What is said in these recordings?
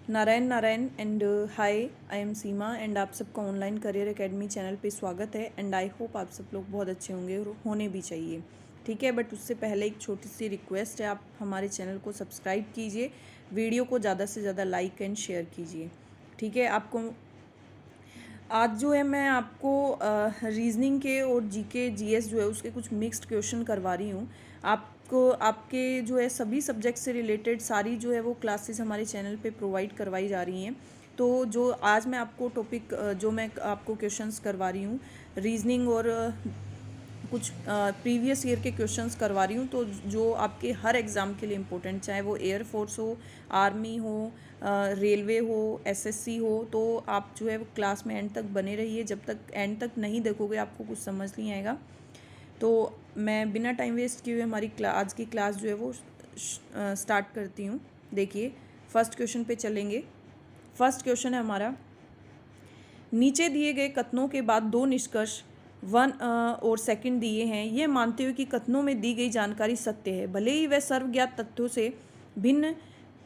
Narayan Narayan and hi, I am Seema and आप सबका online career academy channel पे स्वागत है। एंड आई होप आप सब लोग बहुत अच्छे होंगे और होने भी चाहिए। ठीक है, बट उससे पहले एक छोटी सी रिक्वेस्ट है, आप हमारे चैनल को सब्सक्राइब कीजिए, वीडियो को ज़्यादा से ज़्यादा लाइक एंड शेयर कीजिए। ठीक है, आपको आज जो है मैं आपको रीजनिंग के और जीके जीएस जो है उसके कुछ मिक्स्ड क्वेश्चन करवा रही हूँ। आपको आपके जो है सभी सब्जेक्ट से रिलेटेड सारी जो है वो क्लासेस हमारे चैनल पे प्रोवाइड करवाई जा रही हैं। तो जो आज मैं आपको टॉपिक जो मैं आपको क्वेश्चंस करवा रही हूँ रीजनिंग और कुछ प्रीवियस ईयर के क्वेश्चंस करवा रही हूँ, तो जो आपके हर एग्ज़ाम के लिए इम्पोर्टेंट, चाहे वो एयरफोर्स हो, आर्मी हो, रेलवे हो, एसएससी हो, तो आप जो है वो क्लास में एंड तक बने रहिए। जब तक एंड तक नहीं देखोगे आपको कुछ समझ नहीं आएगा। तो मैं बिना टाइम वेस्ट किए हुए हमारी आज की क्लास जो है वो स्टार्ट करती हूँ। देखिए, फर्स्ट क्वेश्चन पे चलेंगे। फर्स्ट क्वेश्चन है हमारा, नीचे दिए गए कथनों के बाद दो निष्कर्ष 1 और 2 दिए हैं, यह मानते हुए कि कथनों में दी गई जानकारी सत्य है, भले ही वह सर्वज्ञात तथ्यों से भिन्न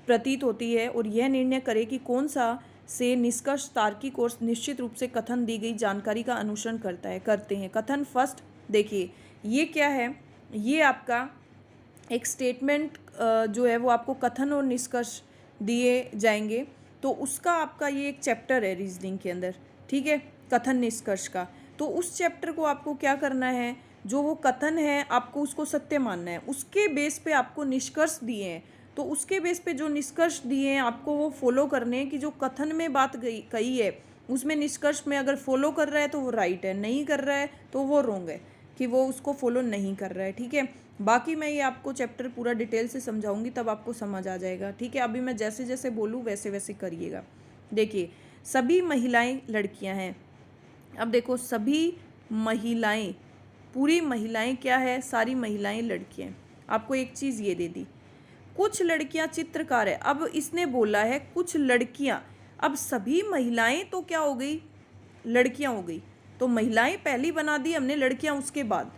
प्रतीत होती है, और यह निर्णय करे कि कौन सा से निष्कर्ष तार्किक और निश्चित रूप से कथन दी गई जानकारी का अनुसरण करते हैं। कथन फर्स्ट, देखिए ये क्या है, ये आपका एक स्टेटमेंट जो है वो आपको कथन और निष्कर्ष दिए जाएंगे, तो उसका आपका ये एक चैप्टर है रीजनिंग के अंदर। ठीक है, कथन निष्कर्ष का। तो उस चैप्टर को आपको क्या करना है, जो वो कथन है आपको उसको सत्य मानना है, उसके बेस पे आपको निष्कर्ष दिए हैं, तो उसके बेस पे जो निष्कर्ष दिए हैं आपको वो फॉलो करने हैं कि जो कथन में बात कही है उसमें निष्कर्ष में अगर फॉलो कर रहा है तो वो राइट है, नहीं कर रहा है तो वो रॉन्ग है, कि वो उसको फॉलो नहीं कर रहा है। ठीक है, बाकी मैं ये आपको चैप्टर पूरा डिटेल से समझाऊंगी, तब आपको समझ आ जाएगा। ठीक है, अभी मैं जैसे जैसे बोलूँ वैसे वैसे करिएगा। देखिए, सभी महिलाएं लड़कियां हैं। अब देखो, सभी महिलाएं, पूरी महिलाएं क्या है, सारी महिलाएं लड़कियां। आपको एक चीज़ ये दे दी, कुछ लड़कियां चित्रकार है। अब इसने बोला है कुछ लड़कियां, अब सभी महिलाएं तो क्या हो गई, लड़कियां हो गई। तो महिलाएं पहली बना दी हमने, लड़कियां उसके बाद।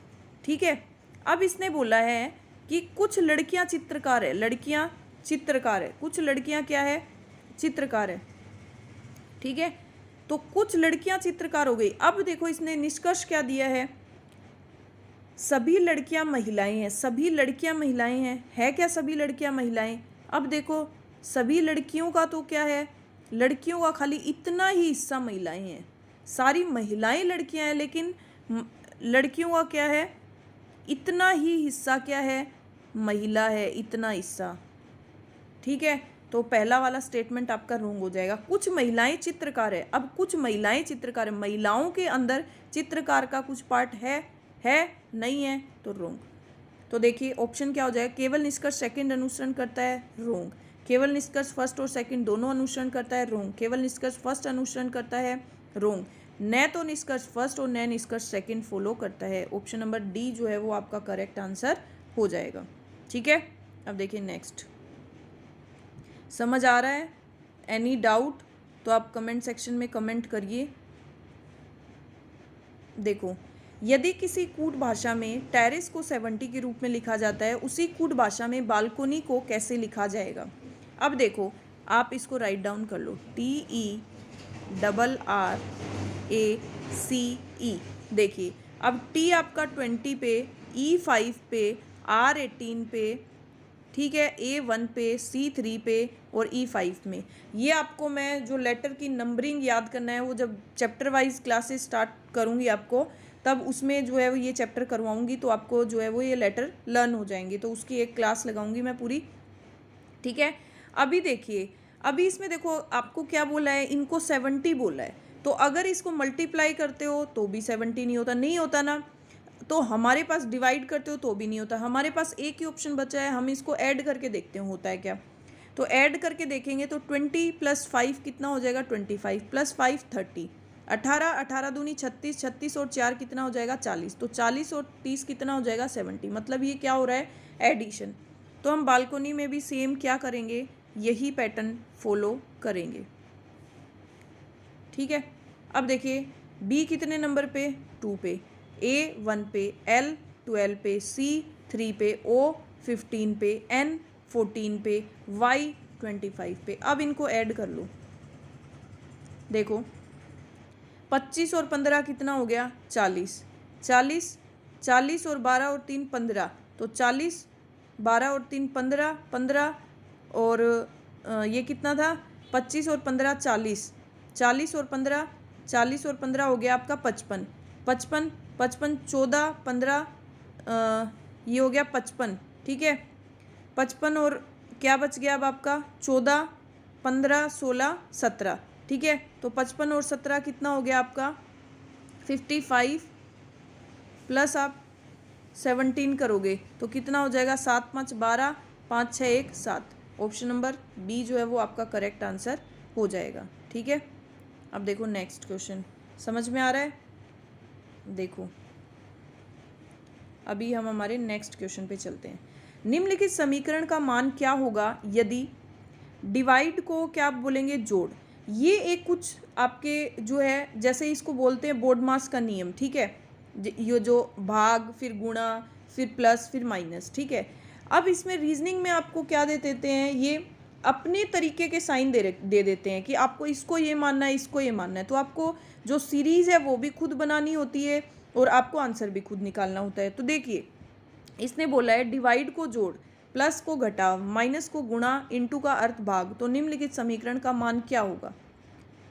ठीक है, अब इसने बोला है कि कुछ लड़कियां चित्रकार है, लड़कियां चित्रकार है, कुछ लड़कियां क्या है, चित्रकार है। ठीक है, तो कुछ लड़कियां चित्रकार हो गई। अब देखो इसने निष्कर्ष क्या दिया है, सभी लड़कियां महिलाएं हैं, सभी लड़कियां महिलाएं हैं, है क्या सभी लड़कियां महिलाएं। अब देखो, सभी लड़कियों का तो क्या है, लड़कियों का खाली इतना ही हिस्सा महिलाएं हैं, सारी महिलाएं लड़कियां हैं, लेकिन लड़कियों का क्या है, इतना ही हिस्सा क्या है, महिला है, इतना हिस्सा। ठीक है, तो पहला वाला स्टेटमेंट आपका रॉन्ग हो जाएगा। कुछ महिलाएं चित्रकार है, अब कुछ महिलाएं चित्रकार है, महिलाओं के अंदर चित्रकार का कुछ पार्ट है नहीं है, तो रॉन्ग। तो देखिए ऑप्शन क्या हो जाएगा, केवल निष्कर्ष सेकंड अनुसरण करता है, रॉन्ग। केवल निष्कर्ष फर्स्ट और सेकंड दोनों अनुसरण करता है, रॉन्ग। केवल निष्कर्ष फर्स्ट अनुसरण करता है, रॉन्ग। न तो निष्कर्ष फर्स्ट और न निष्कर्ष सेकंड फॉलो करता है। ऑप्शन नंबर डी जो है वो आपका करेक्ट आंसर हो जाएगा। ठीक है, अब देखिए नेक्स्ट। समझ आ रहा है, एनी डाउट तो आप कमेंट सेक्शन में कमेंट करिए। देखो, यदि किसी कूट भाषा में टेरेस को 70 के रूप में लिखा जाता है, उसी कूट भाषा में बालकोनी को कैसे लिखा जाएगा। अब देखो, आप इसको राइट डाउन कर लो, TERRACE। देखिए, अब T आपका 20 पे, E5 पे, R18 पे, ठीक है, A1 पे, C3 पे और E5 में। ये आपको मैं जो लेटर की नंबरिंग याद करना है, वो जब चैप्टर वाइज क्लासेस स्टार्ट करूँगी आपको, तब उसमें जो है वो ये चैप्टर करवाऊँगी, तो आपको जो है वो ये लेटर लर्न हो जाएंगे, तो उसकी एक क्लास लगाऊंगी मैं पूरी। ठीक है, अभी देखिए, अभी इसमें देखो आपको क्या बोला है, इनको 70 बोला है, तो अगर इसको मल्टीप्लाई करते हो तो भी 70 नहीं होता, नहीं होता ना। तो हमारे पास डिवाइड करते हो तो भी नहीं होता, हमारे पास एक ही ऑप्शन बचा है, हम इसको ऐड करके देखते हैं होता है क्या। तो ऐड करके देखेंगे तो 20 + 5 कितना हो जाएगा, 25 + 5 30, 18, 18 दूनी 36, 36 और 4 कितना हो जाएगा, 40, तो 40 और 30 कितना हो जाएगा, 70। मतलब ये क्या हो रहा है, एडिशन। तो हम बालकोनी में भी सेम क्या करेंगे, यही पैटर्न फॉलो करेंगे। ठीक है, अब देखिए, बी कितने नंबर पे, 2 पे, ए 1 पे, एल 12 पे, सी 3 पे, ओ 15 पे, एन 14 पे, वाई 25 पे। अब इनको ऐड कर लो। देखो 25 और 15 कितना हो गया 40, 40 40 और 12 और 3 15, तो 40, 12 और 3 15, 15 और ये कितना था 25 और 15 40, 40 और 15, 40 और 15 हो गया आपका 55, 55 55 14 15 ये हो गया 55। ठीक है 55 और क्या बच गया अब आपका 14 15 16 17। ठीक है तो 55 और 17 कितना हो गया आपका 55 प्लस आप 17 करोगे तो कितना हो जाएगा 7 5 12 5 6 1 7। ऑप्शन नंबर बी जो है वो आपका करेक्ट आंसर हो जाएगा। ठीक है अब देखो नेक्स्ट क्वेश्चन समझ में आ रहा है। देखो अभी हम हमारे नेक्स्ट क्वेश्चन पे चलते हैं। निम्नलिखित समीकरण का मान क्या होगा यदि डिवाइड को क्या आप बोलेंगे जोड़। ये एक कुछ आपके जो है जैसे इसको बोलते हैं बोर्डमास का नियम। ठीक है ये जो भाग फिर गुणा फिर प्लस फिर माइनस। ठीक है अब इसमें रीजनिंग में आपको क्या दे देते हैं ये अपने तरीके के साइन दे देते हैं कि आपको इसको ये मानना है इसको ये मानना है। तो आपको जो सीरीज़ है वो भी खुद बनानी होती है और आपको आंसर भी खुद निकालना होता है। तो देखिए इसने बोला है डिवाइड को जोड़ प्लस को घटा माइनस को गुणा इनटू का अर्थ भाग, तो निम्नलिखित समीकरण का मान क्या होगा।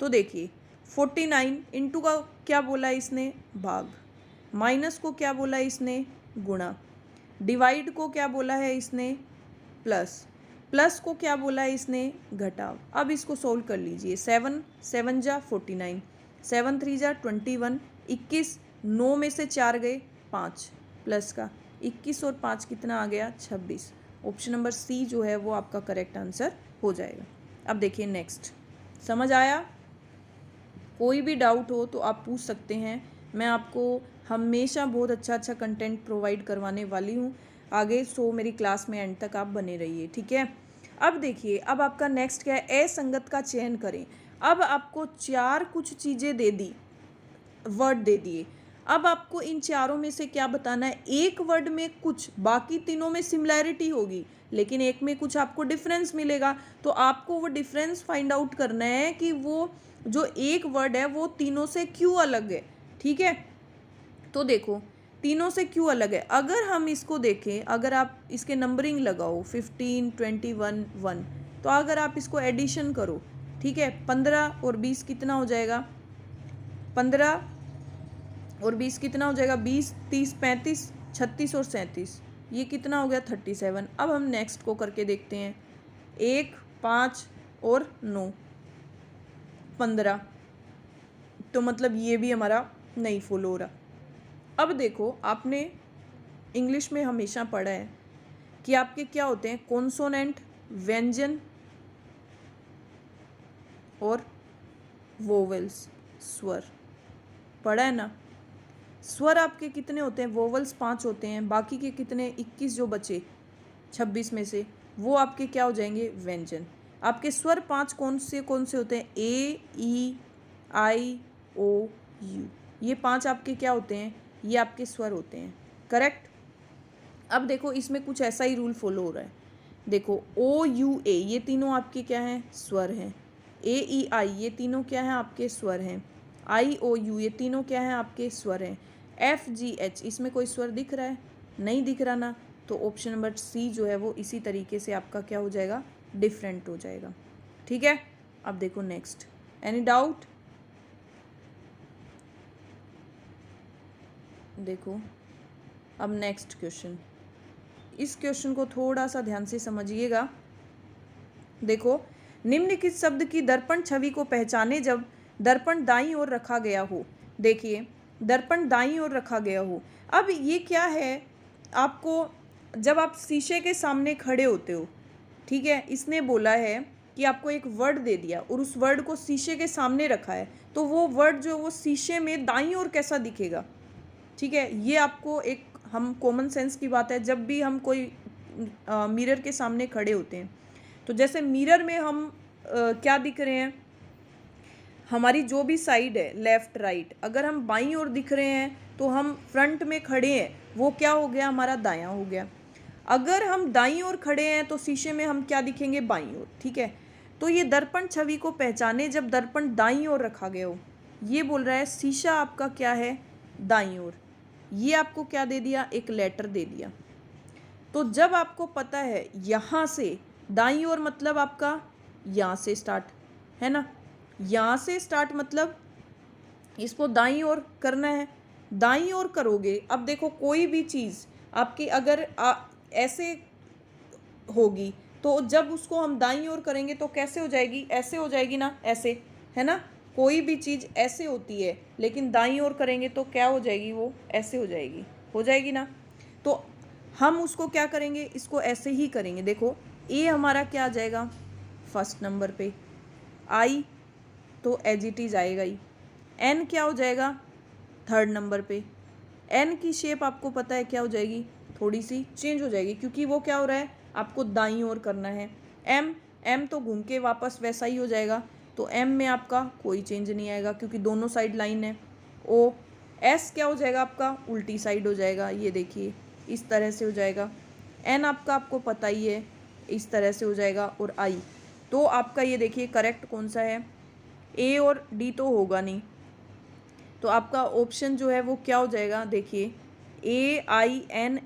तो देखिए 49 इनटू का क्या बोला इसने भाग, माइनस को क्या बोला इसने गुणा, डिवाइड को क्या बोला है इसने प्लस, प्लस को क्या बोला है इसने घटाव। अब इसको सोल्व कर लीजिए 7 7 जा 49, 7 3 जा 21, 21 9 में से 4 गए 5 प्लस का 21 और 5 कितना आ गया 26। ऑप्शन नंबर सी जो है वो आपका करेक्ट आंसर हो जाएगा। अब देखिए नेक्स्ट समझ आया। कोई भी डाउट हो तो आप पूछ सकते हैं। मैं आपको हमेशा बहुत अच्छा कंटेंट प्रोवाइड करवाने वाली हूँ आगे, सो मेरी क्लास में एंड तक आप बने रहिए। ठीक है अब देखिए अब आपका नेक्स्ट क्या है असंगत का चयन करें। अब आपको 4 कुछ चीज़ें दे दी, वर्ड दे दिए। अब आपको इन चारों में से क्या बताना है, एक वर्ड में कुछ बाकी तीनों में सिमिलैरिटी होगी लेकिन एक में कुछ आपको डिफरेंस मिलेगा। तो आपको वो डिफरेंस फाइंड आउट करना है कि वो जो एक वर्ड है वो तीनों से क्यों अलग है। ठीक है तो देखो तीनों से क्यों अलग है। अगर हम इसको देखें, अगर आप इसके नंबरिंग लगाओ 15 21 1, तो अगर आप इसको एडिशन करो ठीक है 15 और 20 कितना हो जाएगा, 15 और 20 कितना हो जाएगा 20 30 35 36 और 37, ये कितना हो गया 37। अब हम नेक्स्ट को करके देखते हैं 1 5 और 9 15, तो मतलब ये भी हमारा नहीं फॉलो हो रहा। अब देखो आपने इंग्लिश में हमेशा पढ़ा है कि आपके क्या होते हैं कॉन्सोनेंट व्यंजन और वोवेल्स स्वर, पढ़ा है ना। स्वर आपके कितने होते हैं, वोवल्स 5 होते हैं, बाकी के कितने 21 जो बचे 26 में से वो आपके क्या हो जाएंगे व्यंजन। आपके स्वर 5 कौन से होते हैं ए ई आई ओ यू, ये 5 आपके क्या होते हैं, ये आपके स्वर होते हैं। करेक्ट। अब देखो इसमें कुछ ऐसा ही रूल फॉलो हो रहा है। देखो ओ यू ए ये तीनों आपके क्या हैं स्वर हैं, ए ई आई ये तीनों क्या हैं आपके स्वर हैं, आई ओ यू ये तीनों क्या हैं आपके स्वर हैं, एफ जी एच इसमें कोई स्वर दिख रहा है, नहीं दिख रहा ना, तो ऑप्शन नंबर सी जो है वो इसी तरीके से आपका क्या हो जाएगा डिफरेंट हो जाएगा। ठीक है अब देखो नेक्स्ट, एनी डाउट। देखो अब नेक्स्ट क्वेश्चन, इस क्वेश्चन को थोड़ा सा ध्यान से समझिएगा। देखो निम्नलिखित शब्द की दर्पण छवि को पहचाने जब दर्पण दाईं ओर रखा गया हो। देखिए दर्पण दाईं ओर रखा गया हो, अब ये क्या है, आपको जब आप शीशे के सामने खड़े होते हो, ठीक है, इसने बोला है कि आपको एक वर्ड दे दिया और उस वर्ड को शीशे के सामने रखा है, तो वो वर्ड जो वो शीशे में दाईं ओर कैसा दिखेगा। ठीक है ये आपको एक हम कॉमन सेंस की बात है, जब भी हम कोई मिरर के सामने खड़े होते हैं तो जैसे मिरर में हम क्या दिख रहे हैं, हमारी जो भी साइड है लेफ़्ट राइट, अगर हम बाईं ओर दिख रहे हैं तो हम फ्रंट में खड़े हैं वो क्या हो गया हमारा दायां हो गया। अगर हम दाईं ओर खड़े हैं तो शीशे में हम क्या दिखेंगे, बाईं ओर, ठीक है। तो ये दर्पण छवि को पहचाने जब दर्पण दाईं ओर रखा गया हो, ये बोल रहा है शीशा आपका क्या है, दाईं ओर। ये आपको क्या दे दिया, एक लेटर दे दिया। तो जब आपको पता है यहाँ से दाईं ओर मतलब आपका यहाँ से स्टार्ट है ना, यहाँ से स्टार्ट मतलब इसको दाईं ओर करना है, दाईं ओर करोगे। अब देखो कोई भी चीज़ आपकी अगर ऐसे होगी तो जब उसको हम दाईं ओर करेंगे तो कैसे हो जाएगी, ऐसे हो जाएगी ना, ऐसे, है ना। कोई भी चीज़ ऐसे होती है लेकिन दाईं ओर करेंगे तो क्या हो जाएगी, वो ऐसे हो जाएगी ना। तो हम उसको क्या करेंगे, इसको ऐसे ही करेंगे। देखो ए हमारा क्या आ जाएगा, फर्स्ट नंबर पे, आई तो एज इट इज आएगा ही, एन क्या हो जाएगा, थर्ड नंबर पे। एन की शेप आपको पता है क्या हो जाएगी, थोड़ी सी चेंज हो जाएगी क्योंकि वो क्या हो रहा है, आपको दाईं ओर करना है। एम तो घूम के वापस वैसा ही हो जाएगा, तो एम में आपका कोई चेंज नहीं आएगा क्योंकि दोनों साइड लाइन है। ओ एस क्या हो जाएगा आपका, उल्टी साइड हो जाएगा, ये देखिए इस तरह से हो जाएगा। एन आपको पता ही है, इस तरह से हो जाएगा। और आई तो आपका ये देखिए करेक्ट कौन सा है, ए और डी तो होगा नहीं, तो आपका ऑप्शन जो है वो क्या हो जाएगा, देखिए AINMOSNI।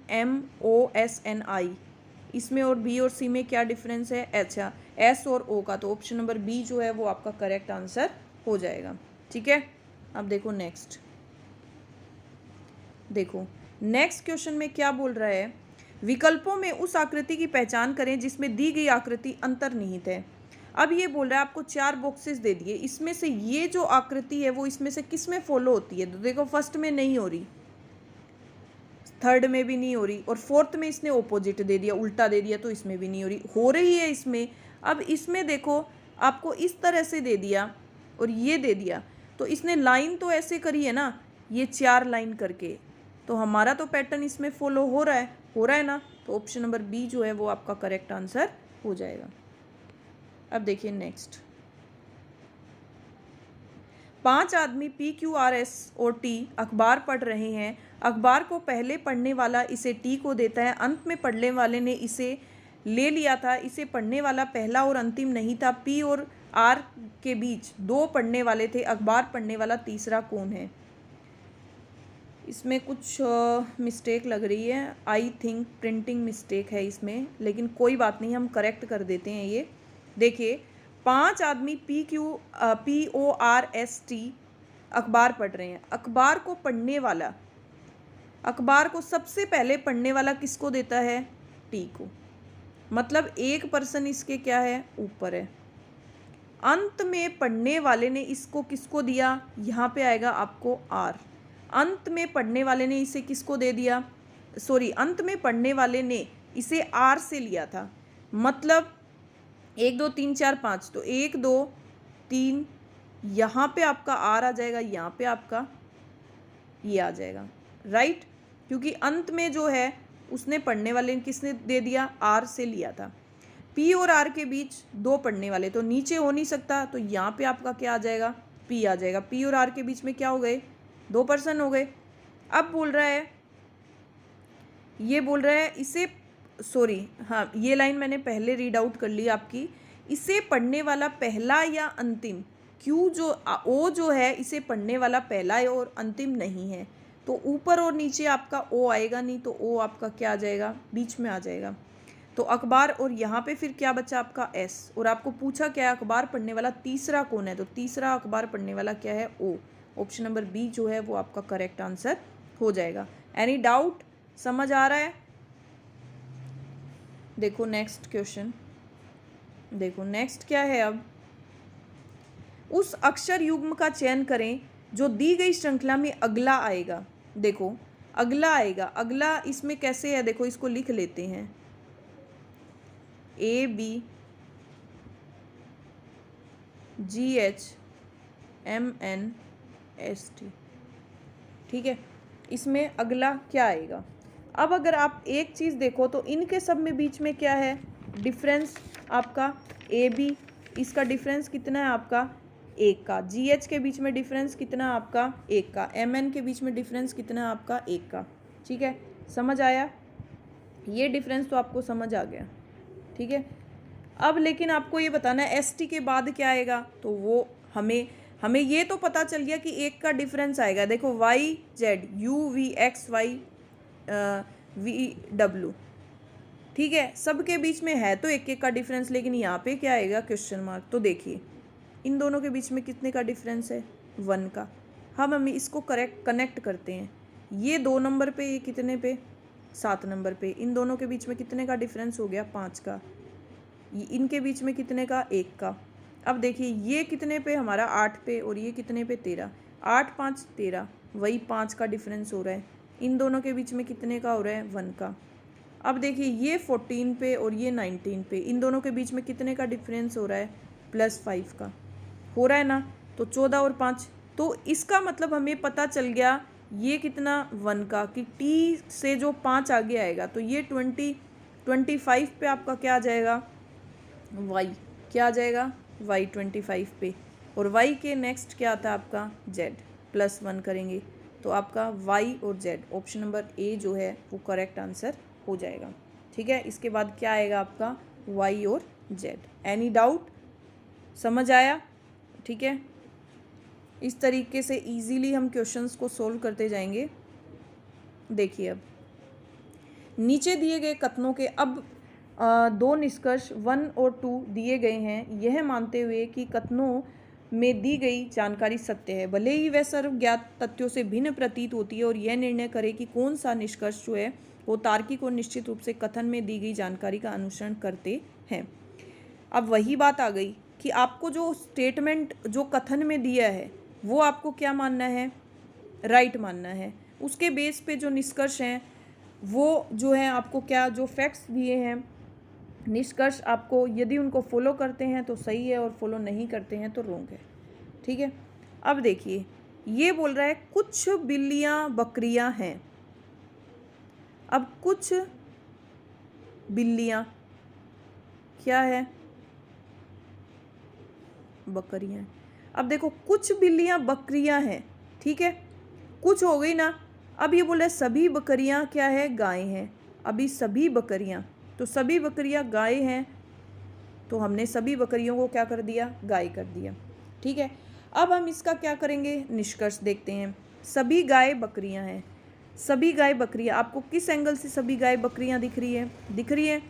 इसमें और बी और सी में क्या डिफरेंस है, अच्छा एस और ओ का, तो ऑप्शन नंबर बी जो है वो आपका करेक्ट आंसर हो जाएगा, ठीक है। अब देखो नेक्स्ट, देखो नेक्स्ट क्वेश्चन में क्या बोल रहा है, विकल्पों में उस आकृति की पहचान करें जिसमें दी गई आकृति अंतर्निहित है। अब ये बोल रहा है आपको 4 बॉक्सेस दे दिए, इसमें से ये जो आकृति है वो इसमें से किस में फॉलो होती है, तो देखो फर्स्ट में नहीं हो रही, थर्ड में भी नहीं हो रही, और फोर्थ में इसने ऑपोजिट दे दिया, उल्टा दे दिया, तो इसमें भी नहीं हो रही है इसमें। अब इसमें देखो आपको इस तरह से दे दिया और ये दे दिया, तो इसने लाइन तो ऐसे करी है ना, ये 4 लाइन करके, तो हमारा तो पैटर्न इसमें फॉलो हो रहा है ना, तो ऑप्शन नंबर बी जो है वो आपका करेक्ट आंसर हो जाएगा। अब देखिए नेक्स्ट, 5 आदमी PQRS और T अखबार पढ़ रहे हैं। अखबार को पहले पढ़ने वाला इसे T को देता है, अंत में पढ़ने वाले ने इसे ले लिया था। इसे पढ़ने वाला पहला और अंतिम नहीं था। P और R के बीच 2 पढ़ने वाले थे। अखबार पढ़ने वाला तीसरा कौन है। इसमें कुछ मिस्टेक लग रही है, आई थिंक प्रिंटिंग मिस्टेक है इसमें, लेकिन कोई बात नहीं, हम करेक्ट कर देते हैं। ये देखिए 5 आदमी PORST अखबार पढ़ रहे हैं। अखबार को पढ़ने वाला, अखबार को सबसे पहले पढ़ने वाला किसको देता है, T को, मतलब एक पर्सन इसके क्या है, ऊपर है। अंत में पढ़ने वाले ने इसको किसको दिया, यहाँ पे आएगा आपको R। अंत में पढ़ने वाले ने इसे किसको दे दिया, सॉरी अंत में पढ़ने वाले ने इसे R से लिया था, मतलब 1 2 3 4 5, तो 1 2 3 यहाँ पे आपका R आ जाएगा, यहाँ पे आपका ये आ जाएगा, राइट, क्योंकि अंत में जो है उसने पढ़ने वाले ने किसने दे दिया, R से लिया था। P और R के बीच 2 पढ़ने वाले, तो नीचे हो नहीं सकता, तो यहाँ पे आपका क्या आ जाएगा, P आ जाएगा। P और R के बीच में क्या हो गए, 2 पर्सन हो गए। अब बोल रहा है, ये बोल रहा है इसे, सॉरी हाँ ये लाइन मैंने पहले रीड आउट कर ली आपकी, इसे पढ़ने वाला पहला या अंतिम, क्यों जो ओ जो है इसे पढ़ने वाला पहला है और अंतिम नहीं है, तो ऊपर और नीचे आपका ओ आएगा नहीं, तो ओ आपका क्या आ जाएगा, बीच में आ जाएगा। तो अखबार, और यहाँ पे फिर क्या बचा आपका एस, और आपको पूछा क्या है, अखबार पढ़ने वाला तीसरा कौन है, तो तीसरा अखबार पढ़ने वाला क्या है, ओ। ऑप्शन नंबर बी जो है वो आपका करेक्ट आंसर हो जाएगा। एनी डाउट, समझ आ रहा है। देखो नेक्स्ट क्वेश्चन, देखो नेक्स्ट क्या है। अब उस अक्षर युग्म का चयन करें जो दी गई श्रृंखला में अगला आएगा। देखो अगला आएगा, अगला इसमें कैसे है, देखो इसको लिख लेते हैं, ABGHMNST, ठीक है। इसमें अगला क्या आएगा। अब अगर आप एक चीज़ देखो तो इनके सब में बीच में क्या है डिफरेंस, आपका AB, इसका डिफरेंस कितना है आपका 1 का, GH के बीच में डिफरेंस कितना है आपका 1 का, MN के बीच में डिफरेंस कितना है आपका 1 का, ठीक है, समझ आया। ये डिफरेंस तो आपको समझ आ गया, ठीक है। अब लेकिन आपको ये बताना है एस टी के बाद क्या आएगा, तो वो हमें ये तो पता चल गया कि एक का डिफरेंस आएगा। देखो Y Z, U V X Y V W, ठीक है, सबके बीच में है तो एक एक का डिफरेंस, लेकिन यहाँ पे क्या आएगा, क्वेश्चन मार्क। तो देखिए इन दोनों के बीच में कितने का डिफरेंस है, 1 का। हम इसको कनेक्ट करते हैं, ये 2 नंबर पे, ये कितने पे, 7 नंबर पे। इन दोनों के बीच में कितने का डिफरेंस हो गया, 5 का। इनके बीच में कितने का, 1 का। अब देखिए ये कितने पे हमारा, 8 पे, और ये कितने पे, 13। 8 5 13, वही 5 का डिफरेंस हो रहा है। इन दोनों के बीच में कितने का हो रहा है, 1 का। अब देखिए ये 14 पे और ये 19 पे, इन दोनों के बीच में कितने का डिफरेंस हो रहा है, +5 का हो रहा है ना। तो 14 और 5, तो इसका मतलब हमें पता चल गया ये कितना, 1 का, कि टी से जो 5 आगे आएगा तो ये 25 पे आपका क्या आ जाएगा, वाई। क्या आ जाएगा, वाई 25 पे। और वाई के नेक्स्ट क्या आता है आपका, जेड। +1 करेंगे तो आपका वाई और जेड, ऑप्शन नंबर ए जो है वो करेक्ट आंसर हो जाएगा, ठीक है। इसके बाद क्या आएगा आपका, वाई और जेड। एनी डाउट, समझ आया, ठीक है। इस तरीके से इजीली हम क्वेश्चंस को सोल्व करते जाएंगे। देखिए अब नीचे दिए गए कथनों के अब 2 निष्कर्ष 1 और 2 दिए गए हैं, यह मानते हुए कि कथनों में दी गई जानकारी सत्य है, भले ही वह सर्वज्ञात तथ्यों से भिन्न प्रतीत होती है, और यह निर्णय करे कि कौन सा निष्कर्ष जो है वो तार्किक और निश्चित रूप से कथन में दी गई जानकारी का अनुसरण करते हैं। अब वही बात आ गई कि आपको जो स्टेटमेंट जो कथन में दिया है वो आपको क्या मानना है, राइट मानना है। उसके बेस पे जो निष्कर्ष हैं वो जो है आपको क्या, जो फैक्ट्स दिए हैं निष्कर्ष, आपको यदि उनको फॉलो करते हैं तो सही है, और फॉलो नहीं करते हैं तो रॉन्ग है, ठीक है। अब देखिए ये बोल रहा है कुछ बिल्लियाँ बकरियाँ हैं। अब कुछ बिल्लियाँ क्या है, बकरियाँ। अब देखो कुछ बिल्लियाँ बकरियाँ हैं, ठीक है, कुछ हो गई ना। अब ये बोले सभी बकरियाँ क्या है, गाय हैं। अभी सभी बकरियाँ, तो सभी बकरियाँ गाय हैं, तो हमने सभी बकरियों को क्या कर दिया, गाय कर दिया, ठीक है। अब हम इसका क्या करेंगे, निष्कर्ष देखते हैं। सभी गाय बकरियाँ हैं, सभी गाय बकरियाँ, आपको किस एंगल से सभी गाय बकरियाँ दिख रही है, दिख रही है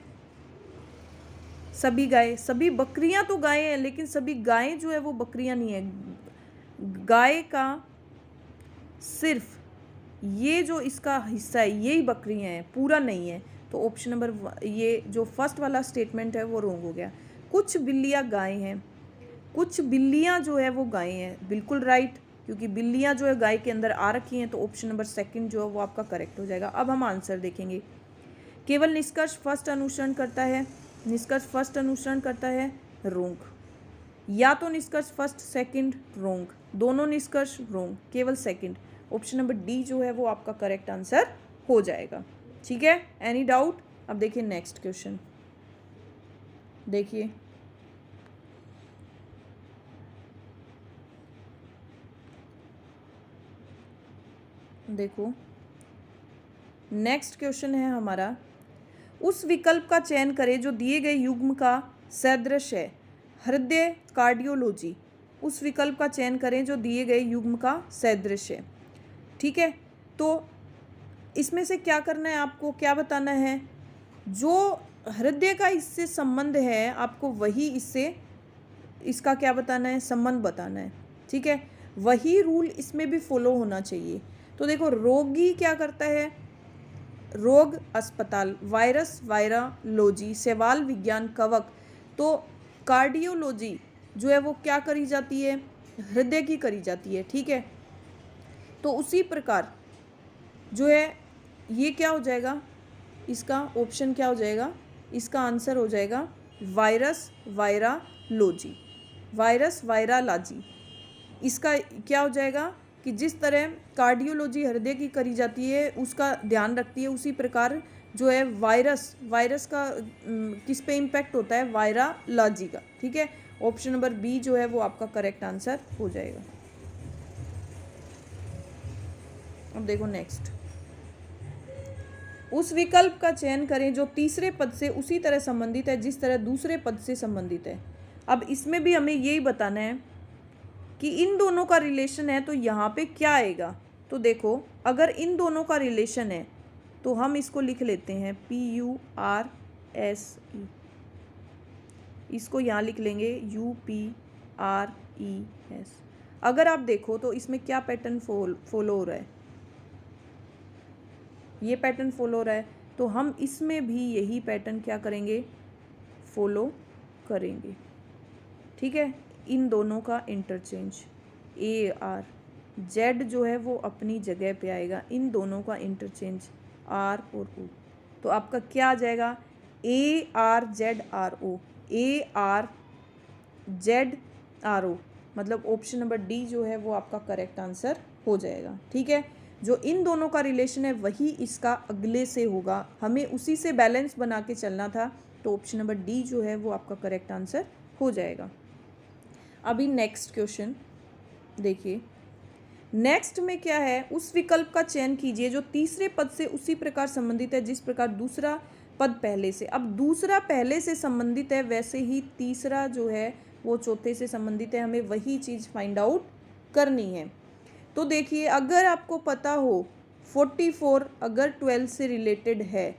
सभी गाय, सभी बकरियां तो गाय हैं, लेकिन सभी गायें जो है वो बकरियां नहीं है। गाय का सिर्फ ये जो इसका हिस्सा है यही बकरियां हैं, पूरा नहीं है। तो ऑप्शन नंबर ये जो फर्स्ट वाला स्टेटमेंट है वो रॉन्ग हो गया। कुछ बिल्लियां गाय हैं, कुछ बिल्लियां जो है वो गाय हैं, बिल्कुल राइट, क्योंकि बिल्लियां जो है गाय के अंदर आ रखी हैं, तो ऑप्शन नंबर सेकंड जो है वो आपका करेक्ट हो जाएगा। अब हम आंसर देखेंगे। केवल निष्कर्ष फर्स्ट अनुसरण करता है, निष्कर्ष फर्स्ट अनुसरण करता है, रोंग। या तो निष्कर्ष फर्स्ट सेकंड, रोंग। दोनों निष्कर्ष रोंग, केवल सेकंड। ऑप्शन नंबर डी जो है वो आपका करेक्ट आंसर हो जाएगा, ठीक है। Any doubt. अब देखिए नेक्स्ट क्वेश्चन, देखिए देखो नेक्स्ट क्वेश्चन है हमारा, उस विकल्प का चयन करें जो दिए गए युग्म का सदृश है। हृदय कार्डियोलॉजी, उस विकल्प का चयन करें जो दिए गए युग्म का सदृश है, ठीक है। तो इसमें से क्या करना है, आपको क्या बताना है, जो हृदय का इससे संबंध है आपको वही इससे इसका क्या बताना है, संबंध बताना है, ठीक है। वही रूल इसमें भी फॉलो होना चाहिए। तो देखो रोगी क्या करता है, रोग अस्पताल, वायरस वायरोलॉजी, शैवाल विज्ञान कवक। तो कार्डियोलॉजी जो है वो क्या करी जाती है, हृदय की करी जाती है, ठीक है। तो उसी प्रकार जो है ये क्या हो जाएगा, इसका ऑप्शन क्या हो जाएगा, इसका आंसर हो जाएगा वायरस वायरोलॉजी, वायरस वायरोलॉजी। इसका क्या हो जाएगा कि जिस तरह कार्डियोलॉजी हृदय की करी जाती है उसका ध्यान रखती है, उसी प्रकार जो है वायरस का किस पे इम्पैक्ट होता है, वायरोलॉजी का, ठीक है। ऑप्शन नंबर बी जो है वो आपका करेक्ट आंसर हो जाएगा। अब देखो नेक्स्ट, उस विकल्प का चयन करें जो तीसरे पद से उसी तरह संबंधित है जिस तरह दूसरे पद से संबंधित है। अब इसमें भी हमें यही बताना है कि इन दोनों का रिलेशन है तो यहाँ पे क्या आएगा। तो देखो, अगर इन दोनों का रिलेशन है तो हम इसको लिख लेते हैं PURSE, इसको यहाँ लिख लेंगे UPRES। अगर आप देखो तो इसमें क्या पैटर्न फॉलो हो रहा है, ये पैटर्न फॉलो हो रहा है, तो हम इसमें भी यही पैटर्न क्या करेंगे, फॉलो करेंगे। ठीक है, इन दोनों का इंटरचेंज, AR Z जो है वो अपनी जगह पे आएगा, इन दोनों का इंटरचेंज R और O। तो आपका क्या आ जाएगा, ARZRO, ARZRO, मतलब ऑप्शन नंबर डी जो है वो आपका करेक्ट आंसर हो जाएगा। ठीक है, जो इन दोनों का रिलेशन है वही इसका अगले से होगा, हमें उसी से बैलेंस बना के चलना था, तो ऑप्शन नंबर डी जो है वो आपका करेक्ट आंसर हो जाएगा। अभी नेक्स्ट क्वेश्चन देखिए, नेक्स्ट में क्या है, उस विकल्प का चयन कीजिए जो तीसरे पद से उसी प्रकार संबंधित है जिस प्रकार दूसरा पद पहले से। अब दूसरा पहले से संबंधित है, वैसे ही तीसरा जो है वो चौथे से संबंधित है, हमें वही चीज़ फाइंड आउट करनी है। तो देखिए, अगर आपको पता हो 44 अगर 12 से रिलेटेड है,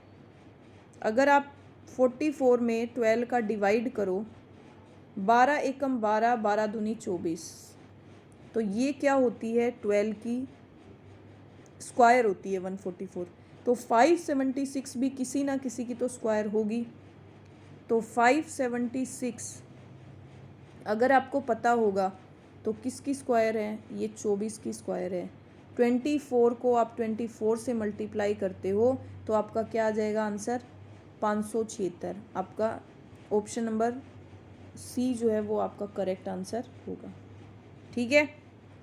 अगर आप 44 में 12 का डिवाइड करो, 12 एकम 12, 12 दूनी 24, तो ये क्या होती है, 12 की स्क्वायर होती है 144। तो 576 भी किसी ना किसी की तो स्क्वायर होगी। तो 576 अगर आपको पता होगा तो किसकी स्क्वायर है, ये 24 की स्क्वायर है। 24 को आप 24 से मल्टीप्लाई करते हो तो आपका क्या आ जाएगा आंसर, 576। आपका ऑप्शन नंबर सी जो है वो आपका करेक्ट आंसर होगा। ठीक है,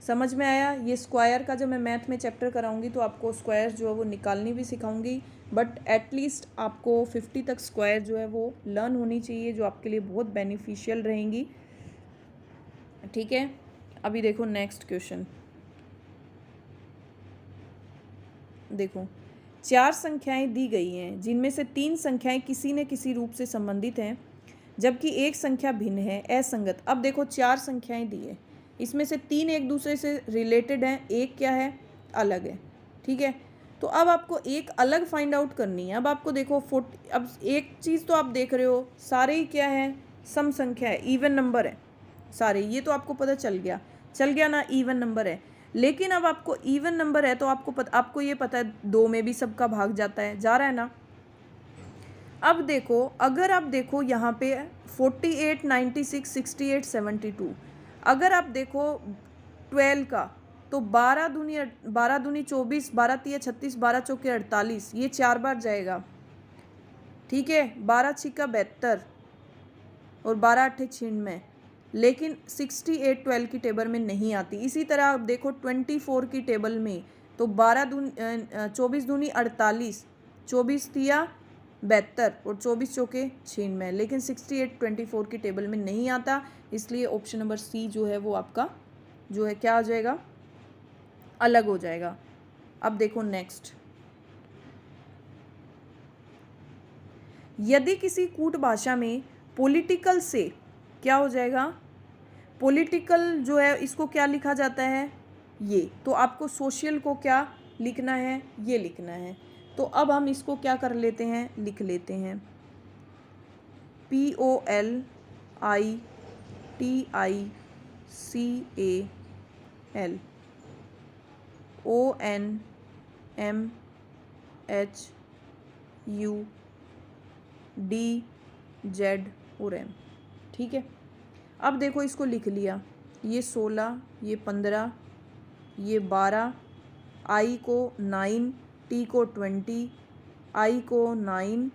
समझ में आया। ये स्क्वायर का जब मैं मैथ में चैप्टर कराऊंगी तो आपको स्क्वायर जो है वो निकालनी भी सिखाऊंगी, बट एटलीस्ट आपको 50 तक स्क्वायर जो है वो लर्न होनी चाहिए, जो आपके लिए बहुत बेनिफिशियल रहेंगी। ठीक है, अभी देखो नेक्स्ट क्वेश्चन। देखो, 4 संख्याएं दी गई हैं जिनमें से 3 संख्याएं किसी न किसी रूप से संबंधित हैं जबकि एक संख्या भिन्न है, असंगत। अब देखो 4 संख्याएं दी है, इसमें से 3 एक दूसरे से रिलेटेड हैं, एक क्या है, अलग है। ठीक है, तो अब आपको एक अलग फाइंड आउट करनी है। अब आपको देखो अब एक चीज़ तो आप देख रहे हो, सारे ही क्या है, सम संख्या है, इवन नंबर है सारे, ये तो आपको पता चल गया ना, इवन नंबर है। लेकिन अब आपको इवन नंबर है तो आपको ये पता है 2 में भी सबका भाग जाता है, जा रहा है ना। अब देखो, अगर आप देखो यहाँ पे 48, 96, 68, 72, अगर आप देखो 12 का तो 12 दूनी 24, 12 तिया 36, 12 चौके 48, ये 4 बार जाएगा। ठीक है, 12 छिक्का 72 और 12 अट्ठे 96, लेकिन 68 12 की टेबल में नहीं आती। इसी तरह आप देखो 24 की टेबल में तो 24 दूनी 48, 24 तिया 72 और 24 चौके 96, लेकिन 68 24 की टेबल में नहीं आता, इसलिए ऑप्शन नंबर सी जो है वो आपका जो है क्या आ जाएगा, अलग हो जाएगा। अब देखो नेक्स्ट, यदि किसी कूट भाषा में पॉलिटिकल से क्या हो जाएगा, पॉलिटिकल जो है इसको क्या लिखा जाता है, ये, तो आपको सोशल को क्या लिखना है, ये लिखना है। तो अब हम इसको क्या कर लेते हैं, लिख लेते हैं POLITICAL ONMHUDZ और M। ठीक है, अब देखो इसको लिख लिया, ये 16, ये 15, ये 12, I को 9, T को 20, I को 9,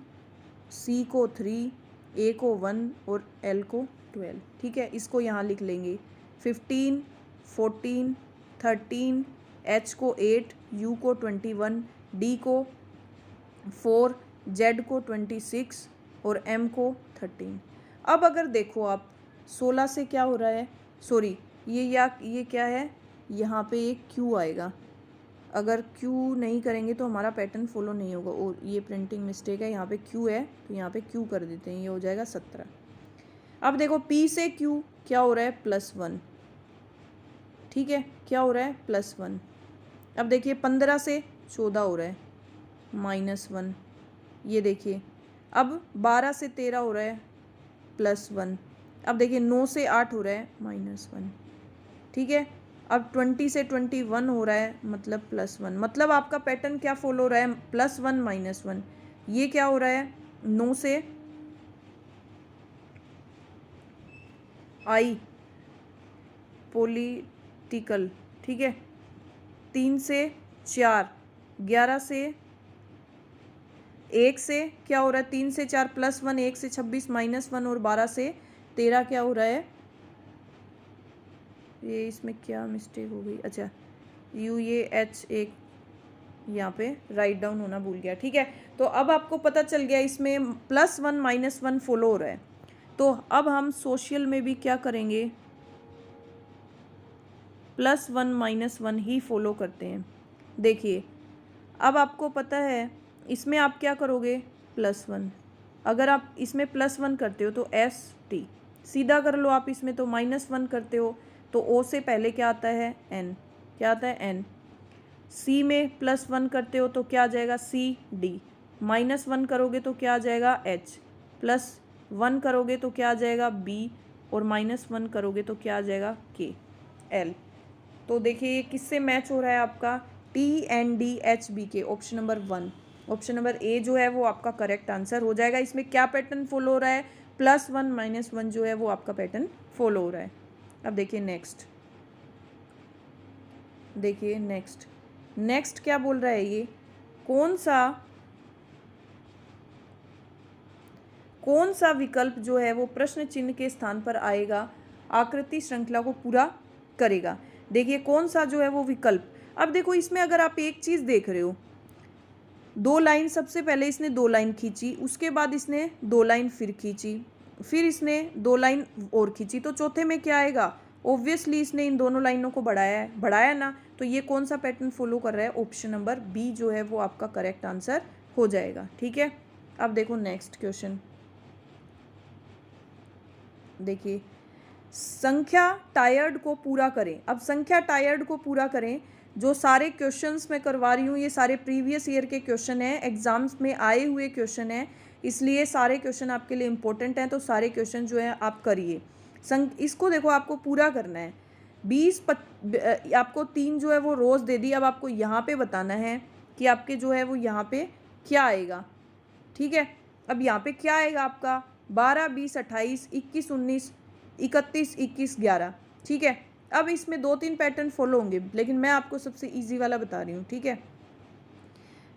C को 3, A को 1 और L को 12। ठीक है, इसको यहाँ लिख लेंगे 15, 14, 13, H को 8, U को 21, D को 4, Z को 26 और M को 13। अब अगर देखो आप 16 से क्या हो रहा है, सॉरी ये क्या है, यहाँ पे एक Q आएगा। अगर क्यू नहीं करेंगे तो हमारा पैटर्न फॉलो नहीं होगा। और ये प्रिंटिंग मिस्टेक है, यहाँ पे क्यू है तो यहाँ पे क्यू कर देते हैं, ये हो जाएगा 17। अब देखो P से Q क्या हो रहा है, +1, ठीक है, क्या हो रहा है, +1। अब देखिए 15 से 14 हो रहा है, -1। ये देखिए अब 12 से 13 हो रहा है, +1। अब देखिए 9 से 8 हो रहा है, -1, ठीक है। अब 20 से 21 हो रहा है, मतलब +1। मतलब आपका पैटर्न क्या फॉलो हो रहा है, +1 -1। ये क्या हो रहा है, 9 से I पॉलिटिकल, ठीक है, 3 से 4, 11 से 1 से क्या हो रहा है, 3 से 4 +1, 1 से 26 -1 और 12 से 13 क्या हो रहा है, ये इसमें क्या मिस्टेक हो गई, अच्छा UAH एक यहाँ पे राइट डाउन होना भूल गया, ठीक है। तो अब आपको पता चल गया इसमें +1 -1 फॉलो हो रहा है। तो अब हम सोशल में भी क्या करेंगे, +1 -1 ही फॉलो करते हैं। देखिए अब आपको पता है इसमें आप क्या करोगे, +1। अगर आप इसमें +1 करते हो तो ST सीधा कर लो, आप इसमें तो -1 करते हो तो O से पहले क्या आता है, N, क्या आता है, N। C में +1 करते हो तो क्या आ जाएगा, CD। -1 करोगे तो क्या आ जाएगा, H। +1 करोगे तो क्या आ जाएगा, B। और -1 करोगे तो क्या आ जाएगा, K, L। तो देखिए ये किससे मैच हो रहा है आपका, TNDHBK, option number 1। Option number A जो है वो आपका करेक्ट आंसर हो जाएगा। इसमें क्या पैटर्न फॉलो हो रहा है, +1 -1 जो है वो आपका पैटर्न फॉलो हो रहा है। अब देखिए नेक्स्ट, देखिए नेक्स्ट क्या बोल रहा है, ये कौन सा विकल्प जो है वो प्रश्न चिन्ह के स्थान पर आएगा, आकृति श्रृंखला को पूरा करेगा। देखिए कौन सा जो है वो विकल्प। अब देखो इसमें अगर आप एक चीज देख रहे हो, 2 लाइन, सबसे पहले इसने 2 लाइन खींची, उसके बाद इसने 2 लाइन फिर खींची, फिर इसने 2 लाइन और खींची, तो चौथे में क्या आएगा, ऑब्वियसली इसने इन दोनों लाइनों को बढ़ाया ना, तो ये कौन सा पैटर्न फॉलो कर रहा है, ऑप्शन नंबर B जो है वो आपका करेक्ट आंसर हो जाएगा, ठीक है। अब देखो नेक्स्ट क्वेश्चन, देखिए संख्या टायर्ड को पूरा करें। अब संख्या टायर्ड को पूरा करें, जो सारे क्वेश्चंस मैं करवा रही हूँ ये सारे प्रीवियस ईयर के क्वेश्चन हैं, एग्जाम्स में आए हुए क्वेश्चन हैं, इसलिए सारे क्वेश्चन आपके लिए इंपॉर्टेंट हैं। तो सारे क्वेश्चन जो है आप करिए। इसको देखो आपको पूरा करना है, 20 आपको 3 जो है वो रोज़ दे दी। अब आपको यहाँ पे बताना है कि आपके जो है वो यहाँ पे क्या आएगा, ठीक है। अब यहाँ पे क्या आएगा आपका, 12, 20, 28, 21, 19, 31, 21, 11, ठीक है। अब इसमें 2-3 पैटर्न फॉलो होंगे, लेकिन मैं आपको सबसे इजी वाला बता रही हूँ, ठीक है।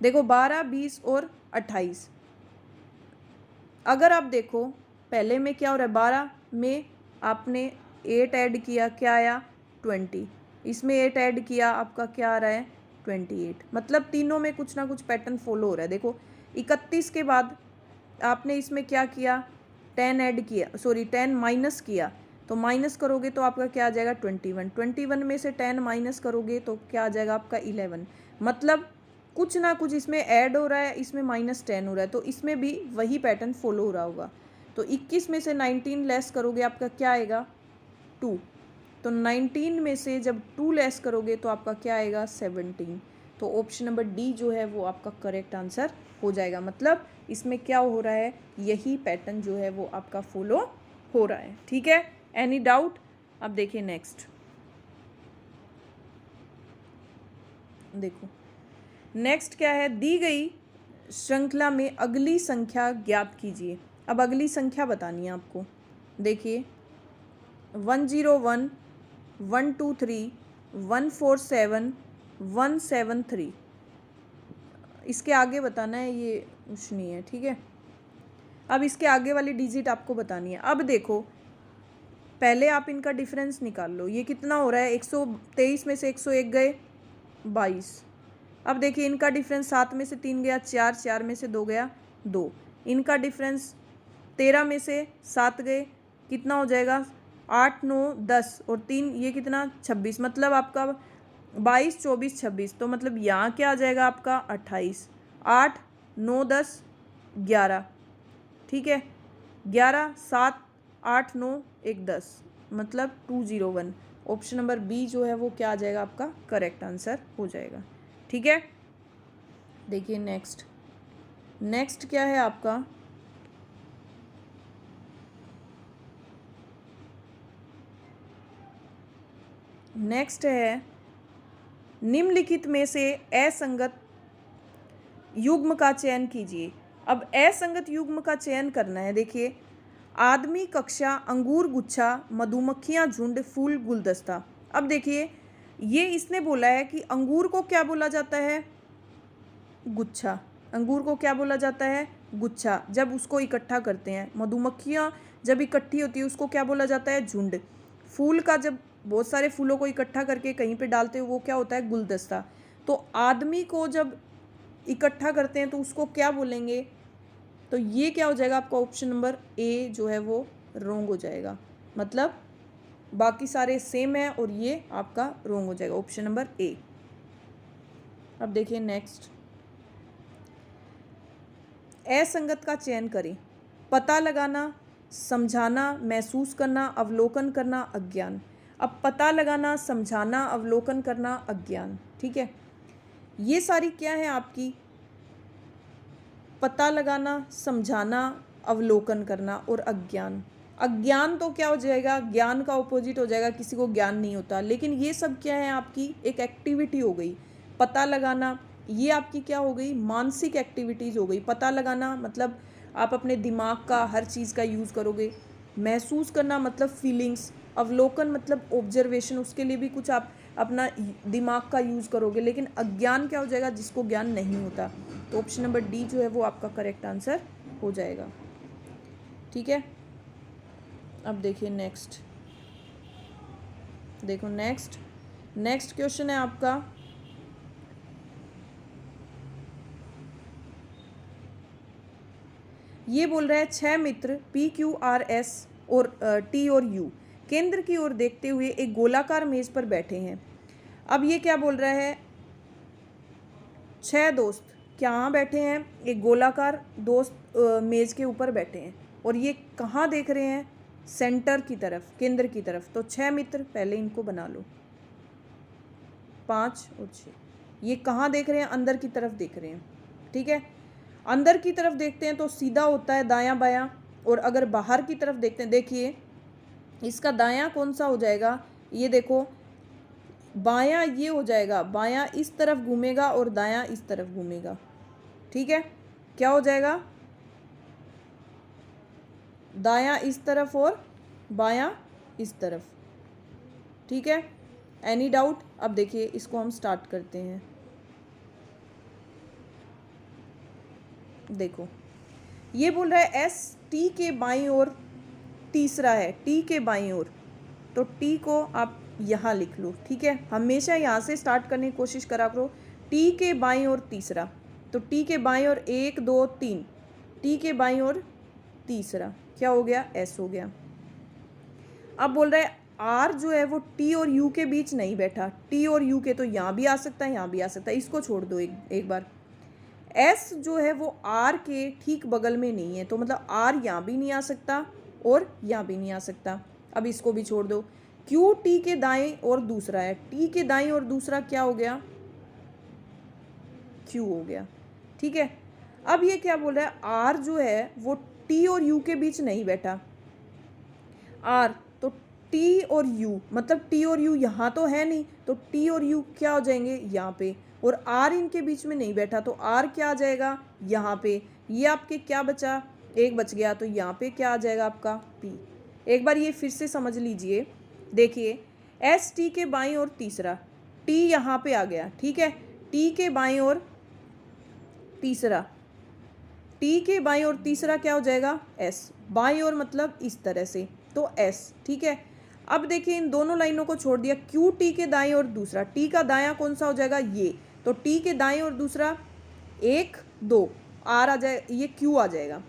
देखो 12, 20 और 28, अगर आप देखो पहले में क्या हो रहा है, 12 में आपने 8 ऐड किया, क्या आया, 20। इसमें 8 ऐड किया, आपका क्या आ रहा है, 28। मतलब तीनों में कुछ ना कुछ पैटर्न फॉलो हो रहा है। देखो 31 के बाद आपने इसमें क्या किया, 10 ऐड किया, सॉरी 10 माइनस किया, तो माइनस करोगे तो आपका क्या आ जाएगा, 21। 21 में से 10 माइनस करोगे तो क्या आ जाएगा आपका 11। मतलब कुछ ना कुछ इसमें ऐड हो रहा है, इसमें -10 हो रहा है, तो इसमें भी वही पैटर्न फॉलो हो रहा होगा। तो 21 में से 19 लेस करोगे, आपका क्या आएगा, 2। तो 19 में से जब 2 लेस करोगे तो आपका क्या आएगा, 17। तो ऑप्शन नंबर D जो है वो आपका करेक्ट आंसर हो जाएगा। मतलब इसमें क्या हो रहा है, यही पैटर्न जो है वो आपका फॉलो हो रहा है, ठीक है। Any doubt. अब देखिए नेक्स्ट, देखो नेक्स्ट क्या है, दी गई श्रृंखला में अगली संख्या ज्ञात कीजिए। अब अगली संख्या बतानी है आपको। देखिए 101, 123, 147, 173, इसके आगे बताना है, ये कुछ नहीं है, ठीक है। अब इसके आगे वाली डिजिट आपको बतानी है। अब देखो पहले आप इनका डिफरेंस निकाल लो, ये कितना हो रहा है, 123 में से 101 गए, 22। अब देखिए इनका डिफरेंस 7 में से 3 गया, 4, 4 में से 2 गया, 2। इनका डिफरेंस 13 में से 7 गए, कितना हो जाएगा, 8, 9, 10 और 3, ये कितना, 26। मतलब आपका 22, 24, 26, तो मतलब यहाँ क्या आ जाएगा आपका 28, 8, 9, 10, 11, ठीक है, 11, 7, 8, 9, 1, 10, मतलब 201। ऑप्शन नंबर बी जो है वो क्या आ जाएगा आपका करेक्ट आंसर हो जाएगा। ठीक है, देखिए नेक्स्ट क्या है आपका, नेक्स्ट है निम्नलिखित में से असंगत युग्म का चयन कीजिए। अब असंगत युग्म का चयन करना है। देखिए, आदमी, कक्षा, अंगूर, गुच्छा, मधुमक्खियां, झुंड, फूल, गुलदस्ता। अब देखिए, ये इसने बोला है कि अंगूर को क्या बोला जाता है, गुच्छा। अंगूर को क्या बोला जाता है, गुच्छा, जब उसको इकट्ठा करते हैं। मधुमक्खियाँ जब इकट्ठी होती है उसको क्या बोला जाता है, झुंड। फूल का जब बहुत सारे फूलों को इकट्ठा करके कहीं पे डालते हो वो क्या होता है, गुलदस्ता। तो आदमी को जब इकट्ठा करते हैं तो उसको क्या बोलेंगे, तो ये क्या हो जाएगा आपका ऑप्शन नंबर ए जो है वो रोंग हो जाएगा। मतलब बाकी सारे सेम है और ये आपका रोंग हो जाएगा, ऑप्शन नंबर ए। अब देखिए नेक्स्ट, असंगत का चयन करें। पता लगाना, समझाना, महसूस करना, अवलोकन करना, अज्ञान। अब पता लगाना, समझाना, अवलोकन करना, अज्ञान। ठीक है, ये सारी क्या है आपकी, पता लगाना, समझाना, अवलोकन करना और अज्ञान। अज्ञान तो क्या हो जाएगा, ज्ञान का ऑपोजिट हो जाएगा, किसी को ज्ञान नहीं होता। लेकिन ये सब क्या है आपकी एक एक्टिविटी हो गई। पता लगाना ये आपकी क्या हो गई, मानसिक एक्टिविटीज़ हो गई। पता लगाना मतलब आप अपने दिमाग का हर चीज़ का यूज़ करोगे। महसूस करना मतलब फीलिंग्स। अवलोकन मतलब ऑब्जर्वेशन, उसके लिए भी कुछ आप अपना दिमाग का यूज़ करोगे। लेकिन अज्ञान क्या हो जाएगा, जिसको ज्ञान नहीं होता। तो ऑप्शन नंबर डी जो है वो आपका करेक्ट आंसर हो जाएगा। ठीक है, अब देखिए नेक्स्ट, देखो नेक्स्ट क्वेश्चन है आपका, ये बोल रहा है 6 मित्र PQRS और T और U केंद्र की ओर देखते हुए एक गोलाकार मेज पर बैठे हैं। अब ये क्या बोल रहा है, 6 दोस्त कहाँ बैठे हैं, एक गोलाकार दोस्त मेज के ऊपर बैठे हैं और ये कहाँ देख रहे हैं, सेंटर की तरफ, केंद्र की तरफ। तो 6 मित्र, पहले इनको बना लो, 5 और 6, ये कहाँ देख रहे हैं, अंदर की तरफ देख रहे हैं। ठीक है, अंदर की तरफ देखते हैं तो सीधा होता है दायां बायां, और अगर बाहर की तरफ देखते हैं, देखिए इसका दायां कौन सा हो जाएगा, ये देखो बायां ये हो जाएगा, बायां इस तरफ घूमेगा और दायां इस तरफ घूमेगा। ठीक है, क्या हो जाएगा, दायां इस तरफ और बायां इस तरफ। ठीक है, एनी डाउट। अब देखिए इसको हम स्टार्ट करते हैं। देखो ये बोल रहा है एस टी के बाईं ओर तीसरा है, टी के बाईं ओर, तो टी को आप यहाँ लिख लो। ठीक है, हमेशा यहाँ से स्टार्ट करने की कोशिश करा करो। टी के बाईं ओर तीसरा, तो टी के बाईं ओर 1 2 3, टी के बाईं ओर तीसरा क्या हो गया, एस हो गया। अब बोल रहा है आर जो है वो टी और यू के बीच नहीं बैठा, टी और यू के तो यहाँ भी आ सकता है, यहाँ भी आ सकता है, इसको छोड़ दो एक बार। एस जो है वो आर के ठीक बगल में नहीं है, तो मतलब आर यहाँ भी नहीं आ सकता और यहाँ भी नहीं आ सकता। अब इसको भी छोड़ दो। क्यू टी के दाएं और दूसरा है, टी के दाएं और दूसरा क्या हो गया, क्यू हो गया। ठीक है, अब ये क्या बोल रहा है, आर जो है वो टी और यू के बीच नहीं बैठा, आर तो टी और यू, मतलब टी और यू यहाँ तो है नहीं, तो टी और यू क्या हो जाएंगे यहाँ पे, और आर इनके बीच में नहीं बैठा, तो आर क्या आ जाएगा यहाँ पे। ये आपके क्या बचा, एक बच गया, तो यहाँ पे क्या आ जाएगा आपका पी। एक बार ये फिर से समझ लीजिए। देखिए एस टी के बाईं ओर तीसरा, टी यहाँ पे आ गया। ठीक है, टी के बाईं ओर तीसरा, टी के बाईं ओर तीसरा क्या हो जाएगा, एस। बाईं ओर मतलब इस तरह से, तो एस। ठीक है, अब देखिए इन दोनों लाइनों को छोड़ दिया, क्यू टी के दाएं और दूसरा, टी का दायां कौन सा हो जाएगा, ये, तो टी के दाएं और दूसरा 1 2, आर आ जाए, ये क्यू आ जाएगा।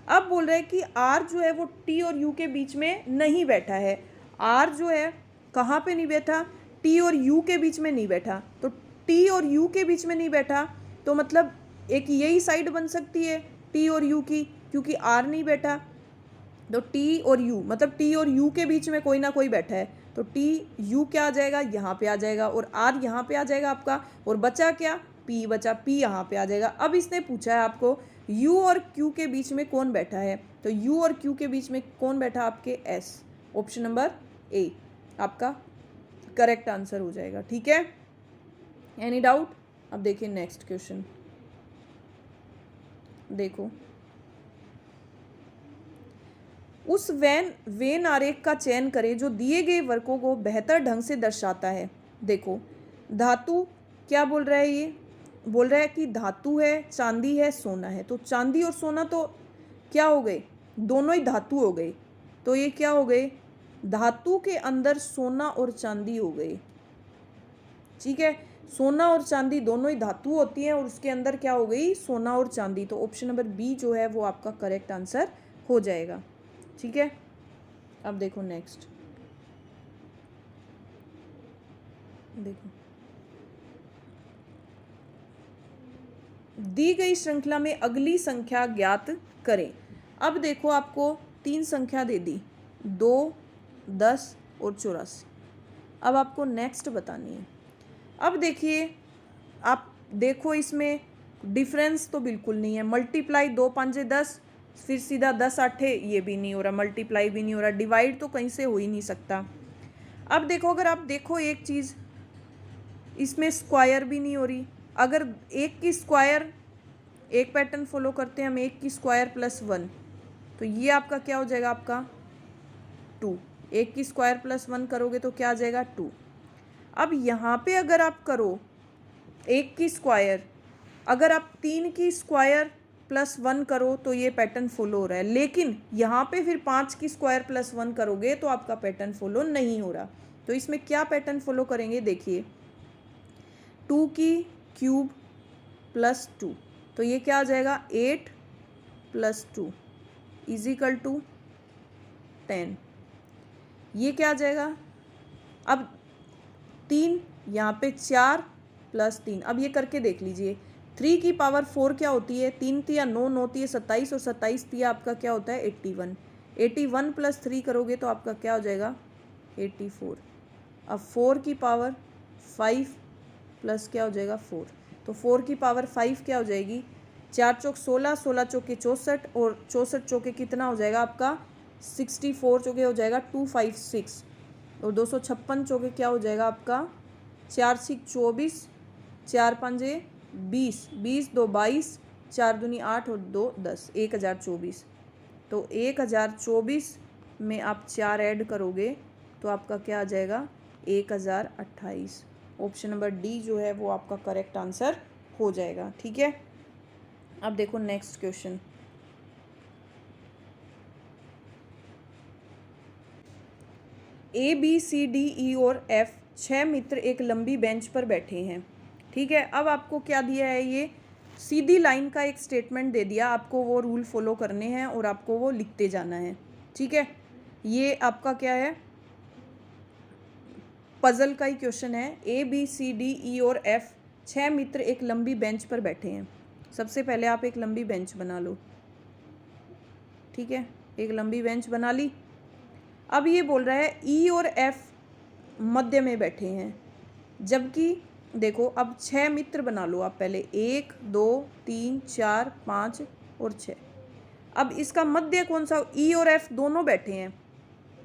अब बोल रहे हैं कि आर जो है वो टी और यू के बीच में नहीं बैठा है। आर जो है कहाँ पे नहीं बैठा, टी टी और यू के बीच में नहीं बैठा, तो टी और यू के बीच में नहीं बैठा तो मतलब एक यही साइड बन सकती है टी और यू की, क्योंकि आर नहीं बैठा। तो टी और यू मतलब टी और यू के बीच में कोई ना कोई बैठा है, तो टी यू क्या आ जाएगा, यहाँ पे आ जाएगा, और आर यहाँ पे आ जाएगा आपका, और बचा क्या, पी बचा, पी यहाँ पे आ जाएगा। अब इसने पूछा है आपको यू और क्यू के बीच में कौन बैठा है, तो यू और क्यू के बीच में कौन बैठा आपके, एस। ऑप्शन नंबर ए आपका करेक्ट आंसर हो जाएगा। ठीक है, एनी डाउट? अब देखिए नेक्स्ट क्वेश्चन, देखो उस वेन आरेख का चयन करें जो दिए गए वर्कों को बेहतर ढंग से दर्शाता है। देखो धातु क्या बोल रहा है, ये बोल रहा है कि धातु है, चांदी है, सोना है। तो चांदी और सोना तो क्या हो गए, दोनों ही धातु हो गए, तो ये क्या हो गए, धातु के अंदर सोना और चांदी हो गए। ठीक है, सोना और चांदी दोनों ही धातु होती हैं और उसके अंदर क्या हो गई, सोना और चांदी। तो ऑप्शन नंबर बी जो है वो आपका करेक्ट आंसर हो जाएगा। ठीक है, अब देखो नेक्स्ट, देखो दी गई श्रृंखला में अगली संख्या ज्ञात करें। अब देखो आपको 3 संख्या दे दी, 2, 10 और 84। अब आपको नेक्स्ट बतानी है। अब देखिए, आप देखो इसमें डिफरेंस तो बिल्कुल नहीं है, मल्टीप्लाई 2 5 10, फिर सीधा 10 8 ये भी नहीं हो रहा, मल्टीप्लाई भी नहीं हो रहा, डिवाइड तो कहीं से हो ही नहीं सकता। अब देखो, अगर आप देखो एक चीज़, इसमें स्क्वायर भी नहीं हो रही। अगर एक की स्क्वायर, एक पैटर्न फॉलो करते हैं हम, एक की स्क्वायर प्लस 1, तो ये आपका क्या हो जाएगा, आपका 2। एक की स्क्वायर प्लस 1 करोगे तो क्या आ जाएगा, 2। अब यहाँ पे अगर आप करो एक की स्क्वायर, अगर आप 3 की स्क्वायर प्लस 1 करो तो ये पैटर्न फॉलो हो रहा है, लेकिन यहाँ पे फिर 5 की स्क्वायर प्लस 1 करोगे तो आपका पैटर्न फॉलो नहीं हो रहा। तो इसमें क्या पैटर्न फॉलो करेंगे, देखिए 2 की क्यूब प्लस 2, तो ये क्या आ जाएगा, 8 प्लस 2 इजिकल टू 10। ये क्या आ जाएगा, अब 3 यहाँ पे 4 प्लस 3, अब ये करके देख लीजिए। 3 की पावर 4 क्या होती है, 3 तिया 9, 9 तिया 27 और 27 तिया आपका क्या होता है, 81। 81 प्लस 3 करोगे तो आपका क्या हो जाएगा, 84। अब 4 की पावर 5 प्लस क्या हो जाएगा, 4, तो 4 की पावर 5 क्या हो जाएगी, 4 चौक 16, 16 चौके 64 और 64 चौके कितना हो जाएगा आपका, 64 चौके हो जाएगा 256 और 256 चौके क्या हो जाएगा आपका, 4 6 24, 4 5 20, 20 2 22, 4 दूनी 8 और 2 10, 1024। तो 1024 में आप 4 ऐड करोगे तो आपका क्या आ जाएगा, 1028। ऑप्शन नंबर डी जो है वो आपका करेक्ट आंसर हो जाएगा। ठीक है, अब देखो next question, A B C D E और एफ 6 मित्र एक लंबी बेंच पर बैठे हैं। ठीक है, अब आपको क्या दिया है, ये सीधी लाइन का एक स्टेटमेंट दे दिया, आपको वो रूल फॉलो करने हैं और आपको वो लिखते जाना है। ठीक है, ये आपका क्या है, पजल का ही क्वेश्चन है। ए बी सी डी ई और एफ 6 मित्र एक लंबी बेंच पर बैठे हैं। सबसे पहले आप एक लंबी बेंच बना लो। ठीक है, एक लंबी बेंच बना ली। अब ये बोल रहा है ई और एफ मध्य में बैठे हैं, जबकि देखो अब 6 मित्र बना लो आप पहले, 1 2 3 4 5 और 6। अब इसका मध्य कौन सा, ई और एफ दोनों बैठे हैं,